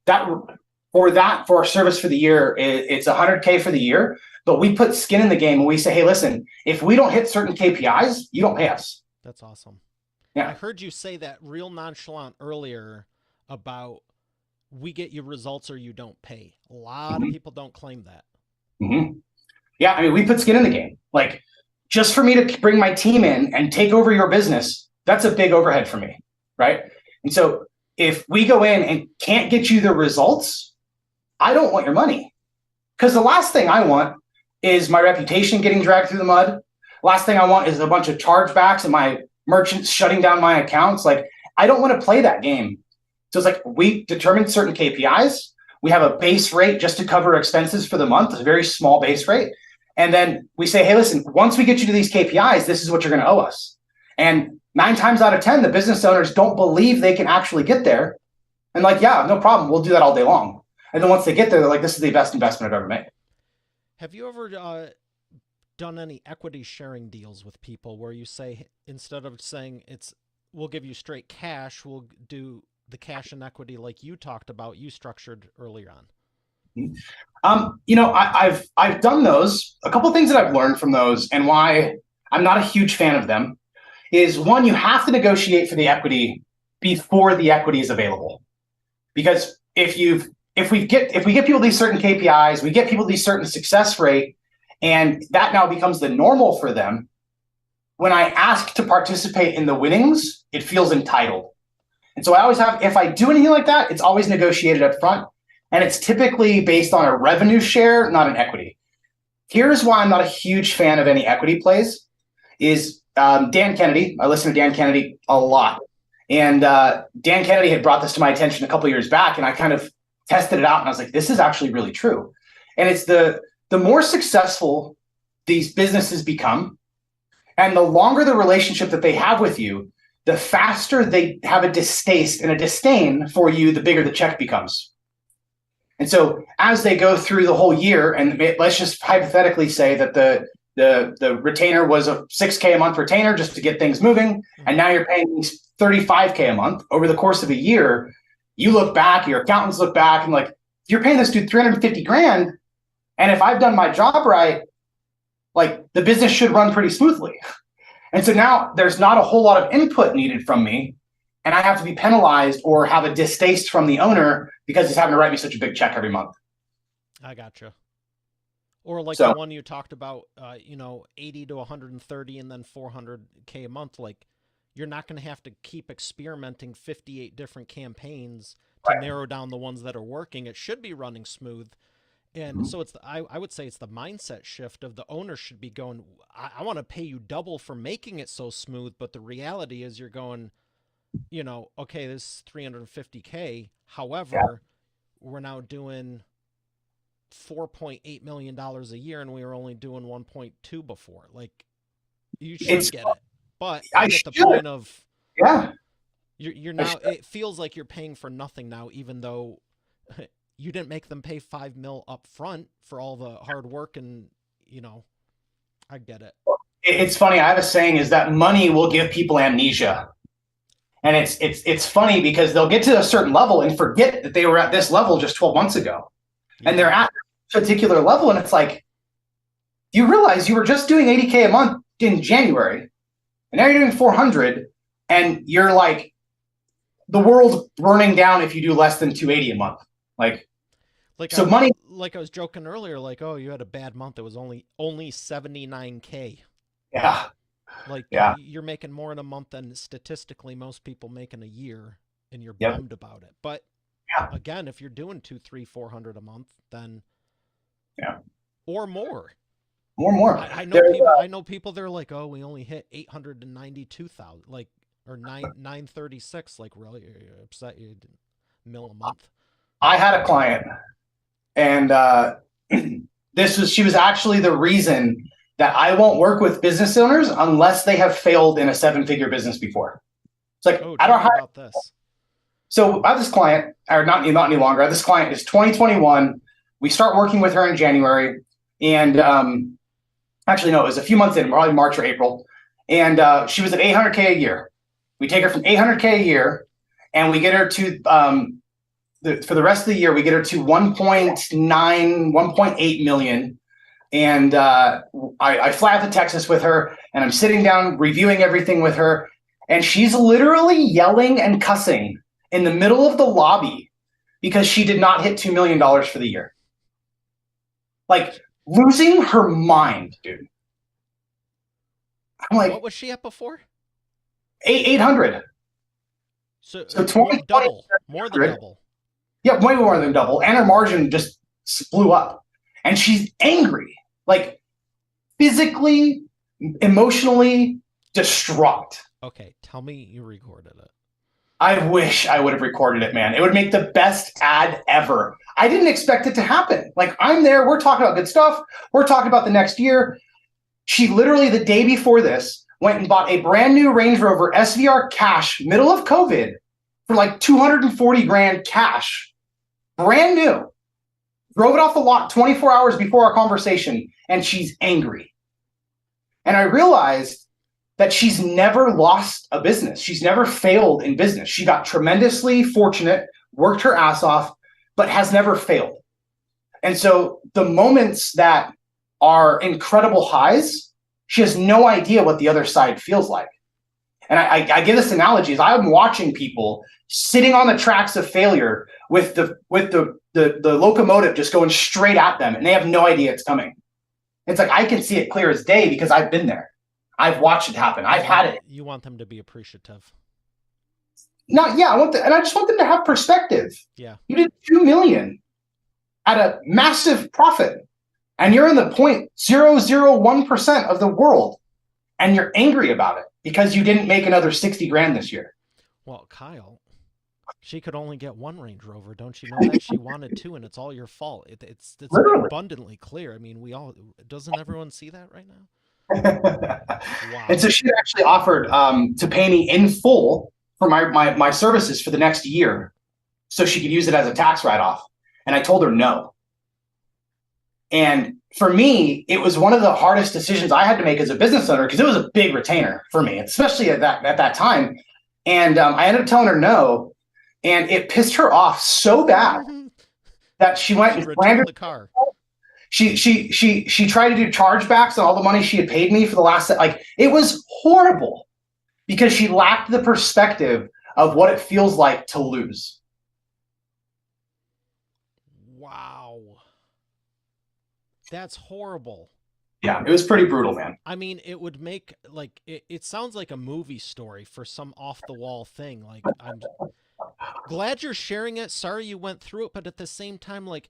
for our service for the year, it's 100K for the year. But we put skin in the game, and we say, hey, listen, if we don't hit certain KPIs, you don't pay us. That's awesome. I Yeah. heard you say that real nonchalant earlier about we get you results or you don't pay. A lot of Mm-hmm. people don't claim that. Mm-hmm. Yeah. I mean, we put skin in the game. Like just for me to bring my team in and take over your business, that's a big overhead for me. Right. And so if we go in and can't get you the results, I don't want your money. Because the last thing I want is my reputation getting dragged through the mud. Last thing I want is a bunch of chargebacks and my merchants shutting down my accounts. Like, I don't want to play that game. So it's like we determine certain KPIs. We have a base rate just to cover expenses for the month, it's a very small base rate. And then we say, hey, listen, once we get you to these KPIs, this is what you're going to owe us. And 9 times out of 10, the business owners don't believe they can actually get there. And like, yeah, no problem. We'll do that all day long. And then once they get there, they're like, this is the best investment I've ever made. Have you ever done any equity sharing deals with people where you say, instead of saying we'll give you straight cash, we'll do the cash and equity like you talked about, you structured earlier on? I've done those. A couple of things that I've learned from those, and why I'm not a huge fan of them, is one, you have to negotiate for the equity before the equity is available. Because if we get people these certain KPIs, we get people these certain success rate, and that now becomes the normal for them. When I ask to participate in the winnings, it feels entitled. And so I always have, if I do anything like that, it's always negotiated up front. And it's typically based on a revenue share, not an equity. Here's why I'm not a huge fan of any equity plays is Dan Kennedy. I listen to Dan Kennedy a lot. And Dan Kennedy had brought this to my attention a couple of years back, and I kind of tested it out, and I was like, this is actually really true. And it's the more successful these businesses become, and the longer the relationship that they have with you, the faster they have a distaste and a disdain for you, the bigger the check becomes. And so as they go through the whole year, and let's just hypothetically say that the retainer was a $6K a month retainer just to get things moving, and now you're paying $35K a month over the course of a year, you look back, your accountants look back, and like, you're paying this dude 350 grand, and if I've done my job right, like the business should run pretty smoothly. And so now there's not a whole lot of input needed from me, and I have to be penalized or have a distaste from the owner because he's having to write me such a big check every month. I gotcha. Or like So the one you talked about, 80 to 130 and then 400K a month. Like, you're not going to have to keep experimenting 58 different campaigns to narrow down the ones that are working. It should be running smooth. And so I would say it's the mindset shift of the owner should be going, I want to pay you double for making it so smooth. But the reality is you're going, okay, this is 350K. However, we're now doing $4.8 million a year, and we were only doing 1.2 before. Like, you should get it. But I get the point of, you're now, it feels like you're paying for nothing now, even though you didn't make them pay $5 million up front for all the hard work. And, I get it. It's funny. I have a saying is that money will give people amnesia. And it's funny because they'll get to a certain level and forget that they were at this level just 12 months ago. Yeah. And they're at a particular level. And it's like, you realize you were just doing 80K a month in January, and now you're doing 400, and you're like, the world's burning down if you do less than 280 a month. Like so money. Like I was joking earlier, like, oh, you had a bad month. It was only 79K. Yeah. Like, you're making more in a month than statistically most people make in a year, and you're bummed about it. But again, if you're doing 200, 300, 400 a month, then or more. I know people. I know people. They're like, oh, we only hit 892,000, like, or 936. Like, really, you're upset you didn't mill a month. I had a client, and she was actually the reason that I won't work with business owners unless they have failed in a 7-figure business before. It's like, I don't hire about this. So I have this client, or not any longer. I have this client is 2021. We start working with her in January, and actually, no, it was a few months in, probably March or April. And she was at 800K a year. We take her from 800K a year, and we get her to, for the rest of the year, we get her to 1.8 million. And I fly out to Texas with her, and I'm sitting down reviewing everything with her, and she's literally yelling and cussing in the middle of the lobby because she did not hit $2 million for the year. Like, losing her mind, dude. I'm like, what was she at before? 800. So 20, double, more than double. Yeah, way more than double. And her margin just blew up. And she's angry, like physically, emotionally distraught. Okay, tell me you recorded it. I wish I would have recorded it, man. It would make the best ad ever. I didn't expect it to happen. Like, I'm there. We're talking about good stuff. We're talking about the next year. She literally, the day before this, went and bought a brand new Range Rover SVR cash, middle of COVID, for like 240 grand cash. Brand new. Drove it off the lot 24 hours before our conversation, and she's angry. And I realized that she's never lost a business. She's never failed in business. She got tremendously fortunate, worked her ass off, but has never failed. And so the moments that are incredible highs, she has no idea what the other side feels like. And I give this analogy: is I'm watching people sitting on the tracks of failure with the locomotive just going straight at them, and they have no idea it's coming. It's like I can see it clear as day because I've been there. I've watched it happen. I've had it. You want them to be appreciative. Not yeah, and I just want them to have perspective. Yeah. You did 2 million at a massive profit, and you're in the 0.001% of the world, and you're angry about it because you didn't make another 60 grand this year. Well, Kyle, she could only get one Range Rover. Don't you know that? She wanted two, and it's all your fault. It's Literally. abundantly clear. I mean, doesn't everyone see that right now? Wow. And so she actually offered to pay me in full for my services for the next year so she could use it as a tax write-off. And I told her no. And for me, it was one of the hardest decisions I had to make as a business owner because it was a big retainer for me, especially at that time. And I ended up telling her no, and it pissed her off so bad that she went and returned the car. She tried to do chargebacks on all the money she had paid me for the last, like, it was horrible because she lacked the perspective of what it feels like to lose. Wow. That's horrible. Yeah, it was pretty brutal, man. I mean, it would make, like, it sounds like a movie story for some off-the-wall thing. Like, I'm glad you're sharing it. Sorry you went through it, but at the same time, like,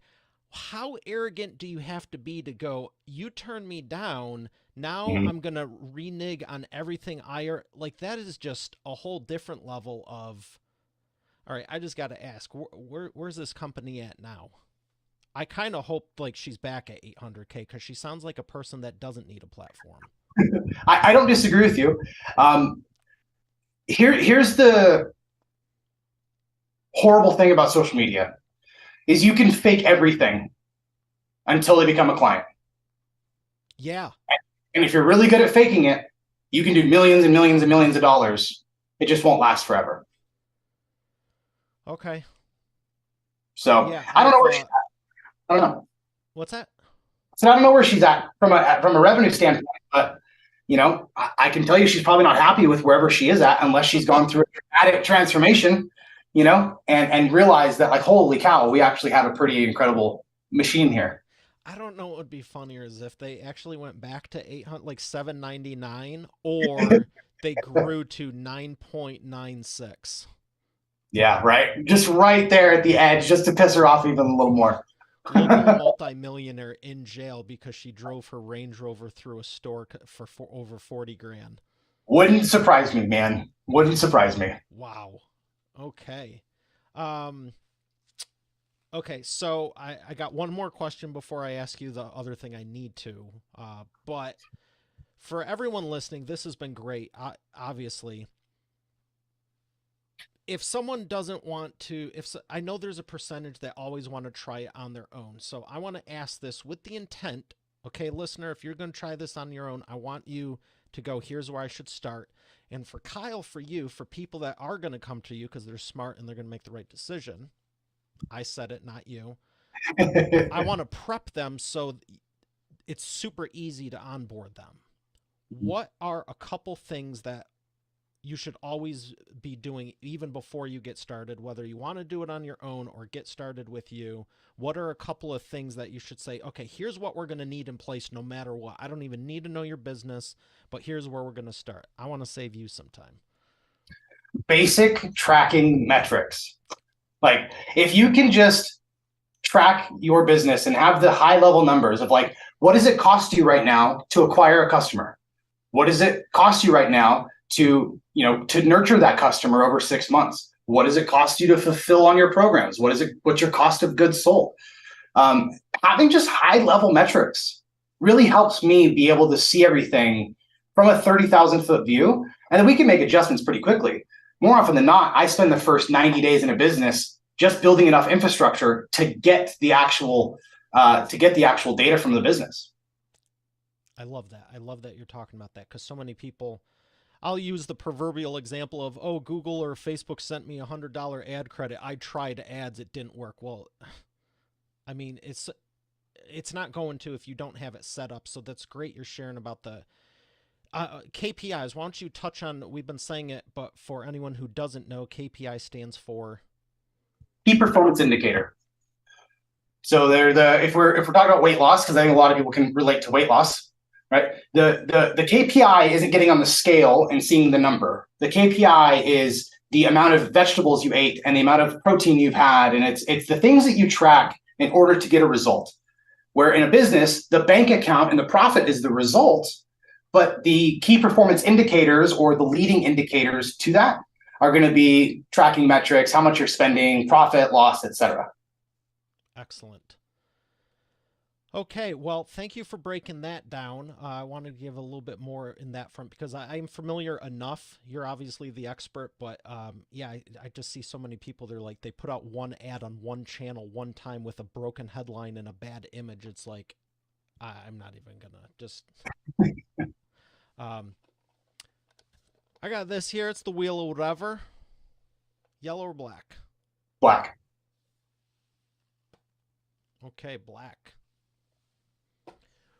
how arrogant do you have to be to go, you turn me down, now I'm going to renege on everything like, that is just a whole different level of, all right, I just got to ask, where's this company at now? I kind of hope like she's back at 800K because she sounds like a person that doesn't need a platform. I don't disagree with you. Here's the horrible thing about social media is you can fake everything until they become a client. Yeah. And if you're really good at faking it, you can do millions and millions and millions of dollars. It just won't last forever. Okay. So yeah, I don't know where she's at. I don't know. What's that? So I don't know where she's at from a revenue standpoint, but you know, I can tell you she's probably not happy with wherever she is at unless she's gone through a dramatic transformation, you know, and realized that, like, holy cow, we actually have a pretty incredible machine here. I don't know what would be funnier is if they actually went back to 800, like 799, or they grew to 9.96. Yeah, right. Just right there at the edge, just to piss her off even a little more. Global multimillionaire in jail because she drove her Range Rover through a store for over 40 grand. Wouldn't surprise me, man. Wouldn't surprise me. Wow. Okay. Okay, so I got one more question before I ask you the other thing I need to. But for everyone listening, this has been great. Obviously, if someone doesn't want to, I know there's a percentage that always want to try it on their own. So I want to ask this with the intent, okay, listener, if you're going to try this on your own, I want you to go, here's where I should start. And for Kyle, for you, for people that are going to come to you because they're smart and they're going to make the right decision, I said it, not you. I want to prep them so it's super easy to onboard them. What are a couple things that you should always be doing even before you get started, whether you want to do it on your own or get started with you? What are a couple of things that you should say, okay, here's what we're going to need in place no matter what. I don't even need to know your business, but here's where we're going to start. I want to save you some time. Basic tracking metrics. Like, if you can just track your business and have the high level numbers of, like, what does it cost you right now to acquire a customer? What does it cost you right now to nurture that customer over 6 months? What does it cost you to fulfill on your programs? What's your cost of goods sold? Having just high level metrics really helps me be able to see everything from a 30,000 foot view. And then we can make adjustments pretty quickly. More often than not, I spend the first 90 days in a business just building enough infrastructure to get the actual data from the business. I love that. I love that you're talking about that because so many people, I'll use the proverbial example of, oh, Google or Facebook sent me $100 ad credit. I tried ads, it didn't work. Well, I mean, it's not going to if you don't have it set up. So that's great. You're sharing about the KPIs. Why don't you touch on? We've been saying it, but for anyone who doesn't know, KPI stands for Key performance indicator. So they're if we're talking about weight loss, because I think a lot of people can relate to weight loss, right? The KPI isn't getting on the scale and seeing the number. The KPI is the amount of vegetables you ate and the amount of protein you've had, and it's the things that you track in order to get a result. Where in a business, the bank account and the profit is the result, but the key performance indicators or the leading indicators to that are going to be tracking metrics, how much you're spending, profit, loss, etc. excellent. Okay, well, thank you for breaking that down. I wanted to give a little bit more in that front because I'm familiar enough. You're obviously the expert, but yeah, I just see so many people. They're like, they put out one ad on one channel one time with a broken headline and a bad image. It's like, I'm not even gonna just. Um, I got this here. It's the wheel of whatever. Yellow or black? Black. Okay, black.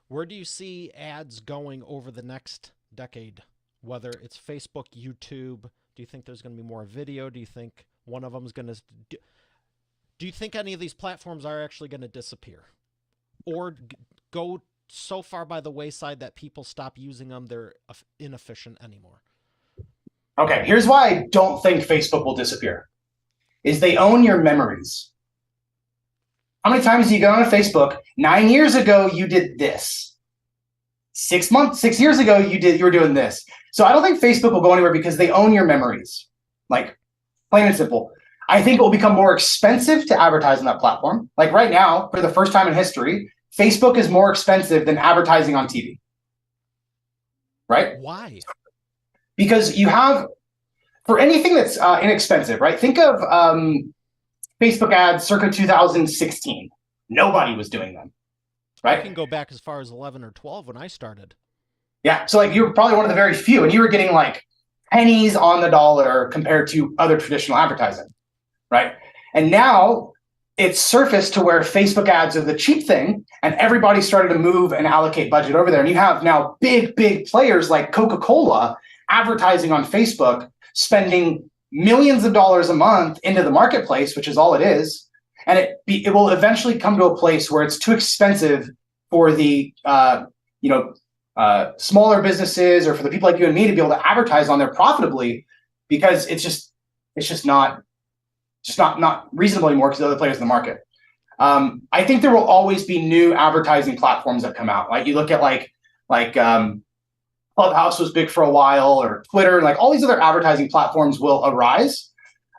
Where do you see ads going over the next decade? Whether it's Facebook, YouTube, do you think there's going to be more video? Do you think one of them is going to... Do you think any of these platforms are actually going to disappear? Or go so far by the wayside that people stop using them, they're inefficient anymore? Okay, here's why I don't think Facebook will disappear. Is they own your memories. How many times do you go on Facebook? 9 years ago, you did this. 6 years ago, you were doing this. So I don't think Facebook will go anywhere because they own your memories. Like, plain and simple. I think it will become more expensive to advertise on that platform. Like right now, for the first time in history, Facebook is more expensive than advertising on TV. Right? Why? Because you have, for anything that's inexpensive, right? Think of Facebook ads circa 2016. Nobody was doing them, right? I can go back as far as 11 or 12 when I started. Yeah, so like you were probably one of the very few, and you were getting like pennies on the dollar compared to other traditional advertising, right? And now it's surfaced to where Facebook ads are the cheap thing, and everybody started to move and allocate budget over there. And you have now big players like Coca-Cola advertising on Facebook, spending millions of dollars a month into the marketplace, which is all it is. And it will eventually come to a place where it's too expensive for the smaller businesses or for the people like you and me to be able to advertise on there profitably, because it's just not reasonable anymore because of other players in the market. I think there will always be new advertising platforms that come out. Like you look at like Clubhouse was big for a while, or Twitter, like all these other advertising platforms will arise.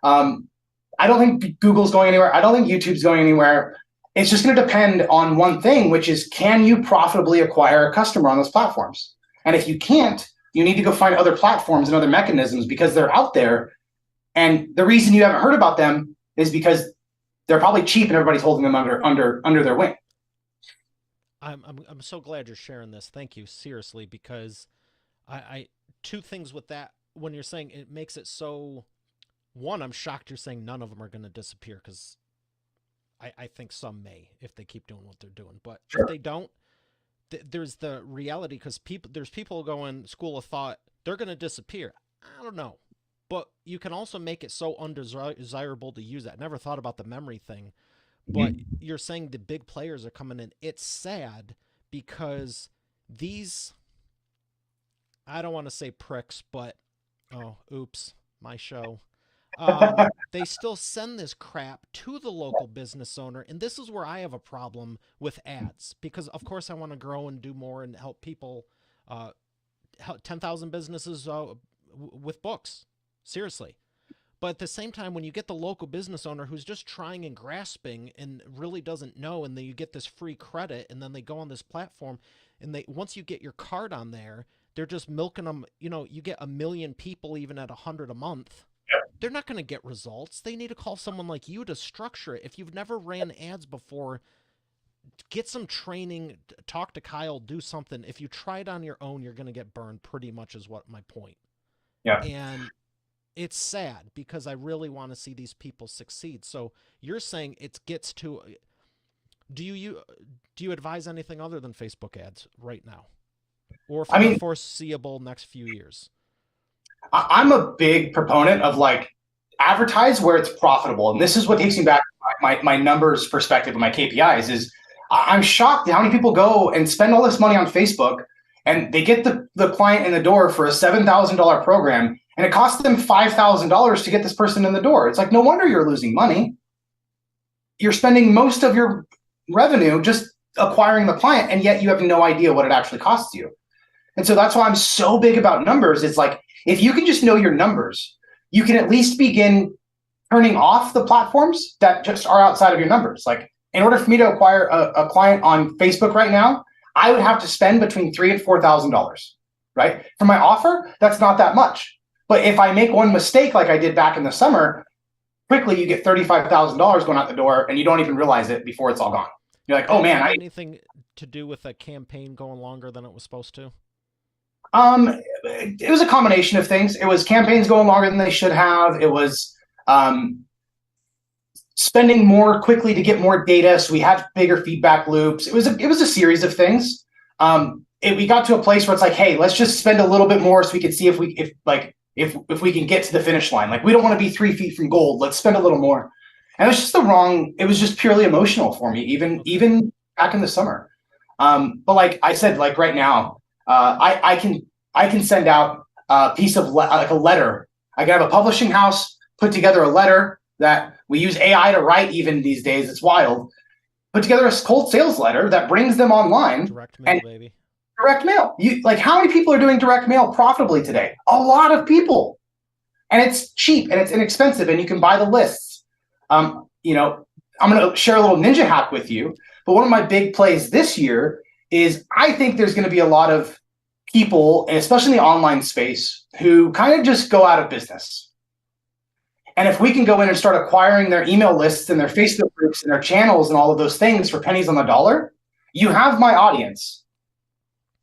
I don't think Google's going anywhere. I don't think YouTube's going anywhere. It's just going to depend on one thing, which is, can you profitably acquire a customer on those platforms? And if you can't, you need to go find other platforms and other mechanisms because they're out there. And the reason you haven't heard about them is because they're probably cheap and everybody's holding them under their wing. I'm so glad you're sharing this. Thank you, seriously, because I two things with that. When you're saying it makes it so, one, I'm shocked you're saying none of them are going to disappear, because I think some may if they keep doing what they're doing. But Sure. if they don't, there's the reality, because there's people going school of thought they're going to disappear. I don't know, but you can also make it so undesirable to use that. I never thought about the memory thing, but you're saying the big players are coming in. It's sad because these, I don't want to say pricks, but oh, oops, my show. They still send this crap to the local business owner. And this is where I have a problem with ads, because of course I want to grow and do more and help people, help 10,000 businesses with books. Seriously. But at the same time, when you get the local business owner who's just trying and grasping and really doesn't know, and then you get this free credit, and then they go on this platform, and once you get your card on there, they're just milking them. You know, you get 1 million people even at 100 a month. They're not going to get results. They need to call someone like you to structure it. If you've never ran ads before, get some training, talk to Kyle, do something. If you try it on your own, you're going to get burned, pretty much is what my point. Yeah. And it's sad because I really want to see these people succeed. So you're saying it gets to, do you advise anything other than Facebook ads right now, or I for the mean, foreseeable next few years? I'm a big proponent of like advertise where it's profitable. And this is what takes Mm-hmm. me back to my numbers perspective and my KPIs is I'm shocked at how many people go and spend all this money on Facebook and they get the client in the door for a $7,000 program and it costs them $5,000 to get this person in the door. It's like, no wonder you're losing money. You're spending most of your revenue just acquiring the client, and yet you have no idea what it actually costs you. And so that's why I'm so big about numbers. It's like, if you can just know your numbers, you can at least begin turning off the platforms that just are outside of your numbers. Like, in order for me to acquire a client on Facebook right now, I would have to spend between $3,000 and $4,000, right? For my offer, that's not that much. But if I make one mistake like I did back in the summer, quickly you get $35,000 going out the door and you don't even realize it before it's all gone. You're like, Did oh it man, have anything to do with a campaign going longer than it was supposed to? It was a combination of things. It was campaigns going longer than they should have. It was um, spending more quickly to get more data, so we had bigger feedback loops. It was a series of things. We got to a place where it's like, hey, let's just spend a little bit more so we can see if we can get to the finish line. Like, we don't want to be 3 feet from gold. Let's spend a little more. And it was just the wrong. It was just purely emotional for me, even Okay. even back in the summer. But like I said, like right now, I can send out a piece of like a letter. I can have a publishing house put together a letter that we use AI to write. Even these days, it's wild. Put together a cold sales letter that brings them online Direct mail, and baby. direct mail. You like how many people are doing direct mail profitably today? A lot of people, and it's cheap and it's inexpensive, and you can buy the lists. You know, I'm going to share a little ninja hack with you. But one of my big plays this year is I think there's going to be a lot of people, especially in the online space, who kind of just go out of business. And if we can go in and start acquiring their email lists and their Facebook groups and their channels and all of those things for pennies on the dollar, you have my audience.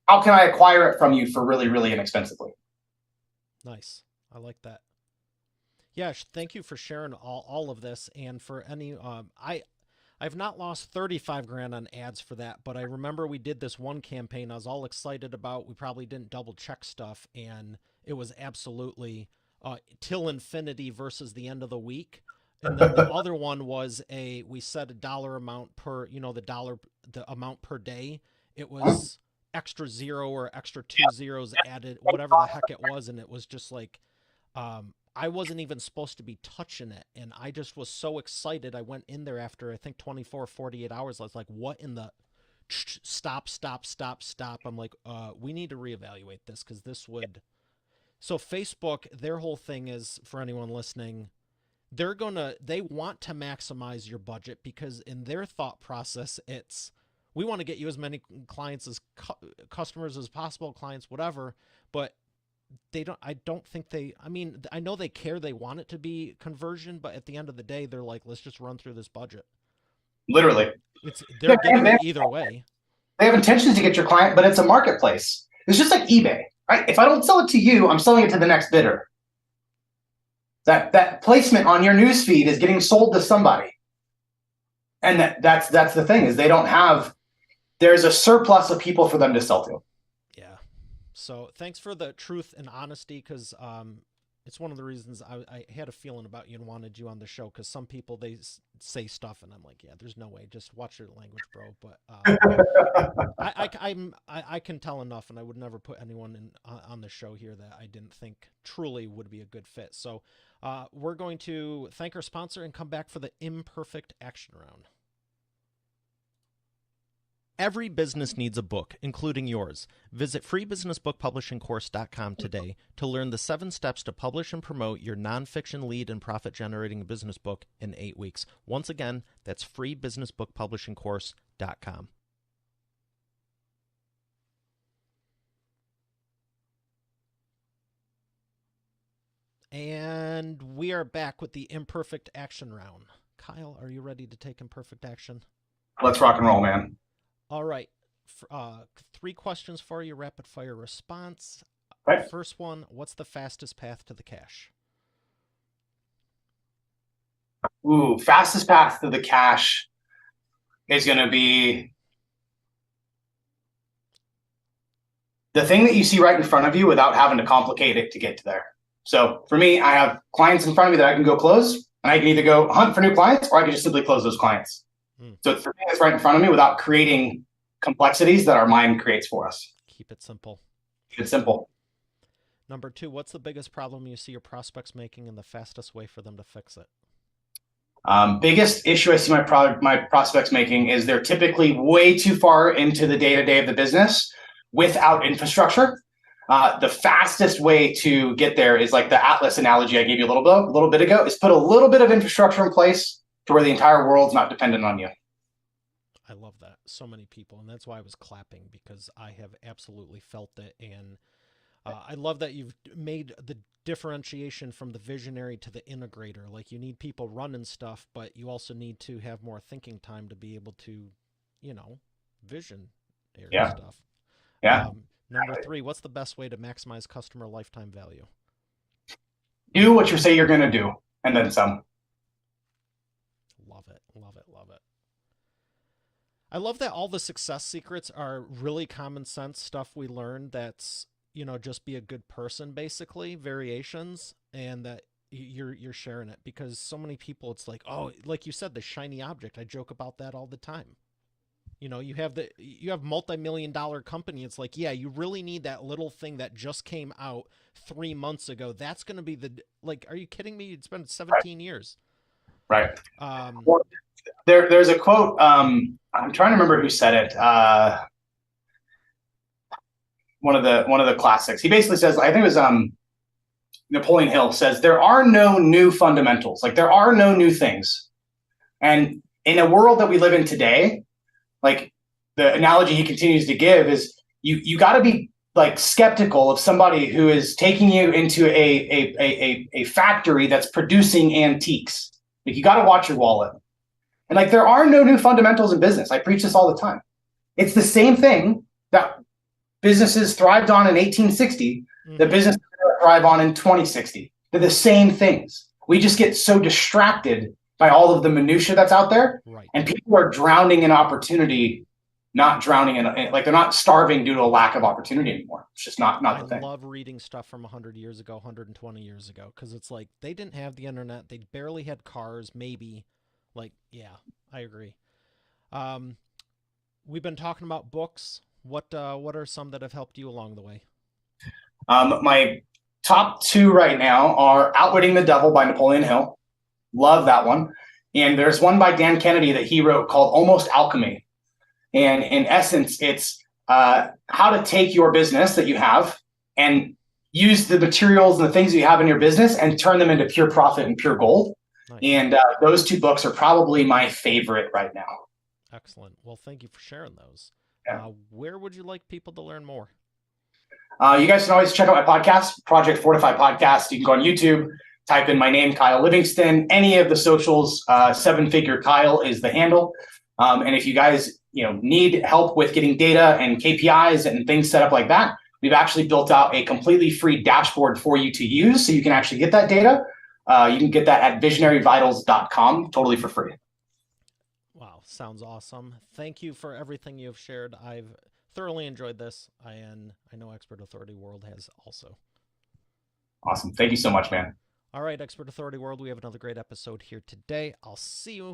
How can I acquire it from you for really, really inexpensively? Nice. I like that. Yeah, thank you for sharing all of this. And for any, I've not lost 35 grand on ads for that, but I remember we did this one campaign I was all excited about. We probably didn't double check stuff, and it was absolutely till infinity versus the end of the week. And then the other one was we set a dollar amount per, the amount per day. It was extra zero or extra two zeros added, whatever the heck it was. And it was just like, I wasn't even supposed to be touching it. And I just was so excited. I went in there after, I think, 24, 48 hours. I was like, what in the stop, stop, stop, stop. I'm like, we need to reevaluate this because this would. So Facebook, their whole thing is, for anyone listening, they want to maximize your budget because in their thought process, it's, we want to get you as many clients as customers as possible, clients, whatever. But I don't think I mean, I know they care, they want it to be conversion, but at the end of the day, they're like, let's just run through this budget. Literally. They're getting you either way. They have intentions to get your client, but it's a marketplace. It's just like eBay, right? If I don't sell it to you, I'm selling it to the next bidder. That placement on your news feed is getting sold to somebody. And that's the thing is there's a surplus of people for them to sell to. Yeah. So thanks for the truth and honesty, because it's one of the reasons I had a feeling about you and wanted you on the show, because some people, they say stuff and I'm like, yeah, there's no way, just watch your language, bro. But I can tell enough, and I would never put anyone on the show here that I didn't think truly would be a good fit. So we're going to thank our sponsor and come back for the imperfect action round. Every business needs a book, including yours. Visit freebusinessbookpublishingcourse.com today to learn the 7 steps to publish and promote your nonfiction lead and profit-generating business book in 8 weeks. Once again, that's freebusinessbookpublishingcourse.com. And we are back with the imperfect action round. Kyle, are you ready to take imperfect action? Let's rock and roll, man. All right. 3 questions for you, rapid fire response. Right. First one, what's the fastest path to the cash? Ooh, fastest path to the cash is going to be the thing that you see right in front of you without having to complicate it to get to there. So for me, I have clients in front of me that I can go close, and I can either go hunt for new clients or I can just simply close those clients. Hmm. So it's the thing that's right in front of me without creating complexities that our mind creates for us. Keep it simple. It's simple. Number two, what's the biggest problem you see your prospects making and the fastest way for them to fix it? Biggest issue I see my prospects making is they're typically way too far into the day to day of the business without infrastructure. The fastest way to get there is like the Atlas analogy I gave you a little bit ago. Is put a little bit of infrastructure in place to where the entire world's not dependent on you. I love that. So many people. And that's why I was clapping, because I have absolutely felt it. And I love that you've made the differentiation from the visionary to the integrator. Like, you need people running stuff, but you also need to have more thinking time to be able to, you know, vision Yeah, stuff. yeah. Number three, what's the best way to maximize customer lifetime value? Do what you say you're going to do, and then some. Love it. Love it. Love it. I love that all the success secrets are really common sense stuff we learned, that's, you know, just be a good person, basically, variations, and that you're sharing it, because so many people, it's like, oh, like you said, the shiny object. I joke about that all the time. You know, you have multi-million dollar company. It's like, yeah, you really need that little thing that just came out 3 months ago. That's going to be the, like, are you kidding me? It's been Right. 17 years. Right. Um, Well, there's a quote. I'm trying to remember who said it. One of the classics. He basically says, I think it was Napoleon Hill says, there are no new fundamentals. Like there are no new things. And in a world that we live in today, like the analogy he continues to give is you got to be like skeptical of somebody who is taking you into a factory that's producing antiques. Like you got to watch your wallet. And like there are no new fundamentals in business. I preach this all the time. It's the same thing that businesses thrived on in 1860 that mhm. businesses thrive on in 2060. They're the same things. We just get so distracted by all of the minutia that's out there, Right. and people are drowning in opportunity, not drowning in like they're not starving due to a lack of opportunity anymore. It's just not I the thing. love reading stuff from 100 years ago, 120 years ago, because it's like they didn't have the internet. They barely had cars, maybe. Like, yeah, I agree. Um, we've been talking about books. What are some that have helped you along the way? My top two right now are Outwitting the Devil by Napoleon Hill. Love that one. And there's one by Dan Kennedy that he wrote called Almost Alchemy. And in essence, it's how to take your business that you have and use the materials and the things that you have in your business and turn them into pure profit and pure gold. Nice. And those two books are probably my favorite right now. Excellent. Well, thank you for sharing those. Yeah. Where would you like people to learn more? You guys can always check out my podcast, Project Fortify Podcast. You can go on YouTube, type in my name, Kyle Livingston. Any of the socials, Seven Figure Kyle is the handle. And if you guys need help with getting data and KPIs and things set up like that, we've actually built out a completely free dashboard for you to use, so you can actually get that data. You can get that at visionaryvitals.com, totally for free. Wow, sounds awesome. Thank you for everything you've shared. I've thoroughly enjoyed this, and I know Expert Authority World has also. Awesome. Thank you so much, man. All right, Expert Authority World, we have another great episode here today. I'll see you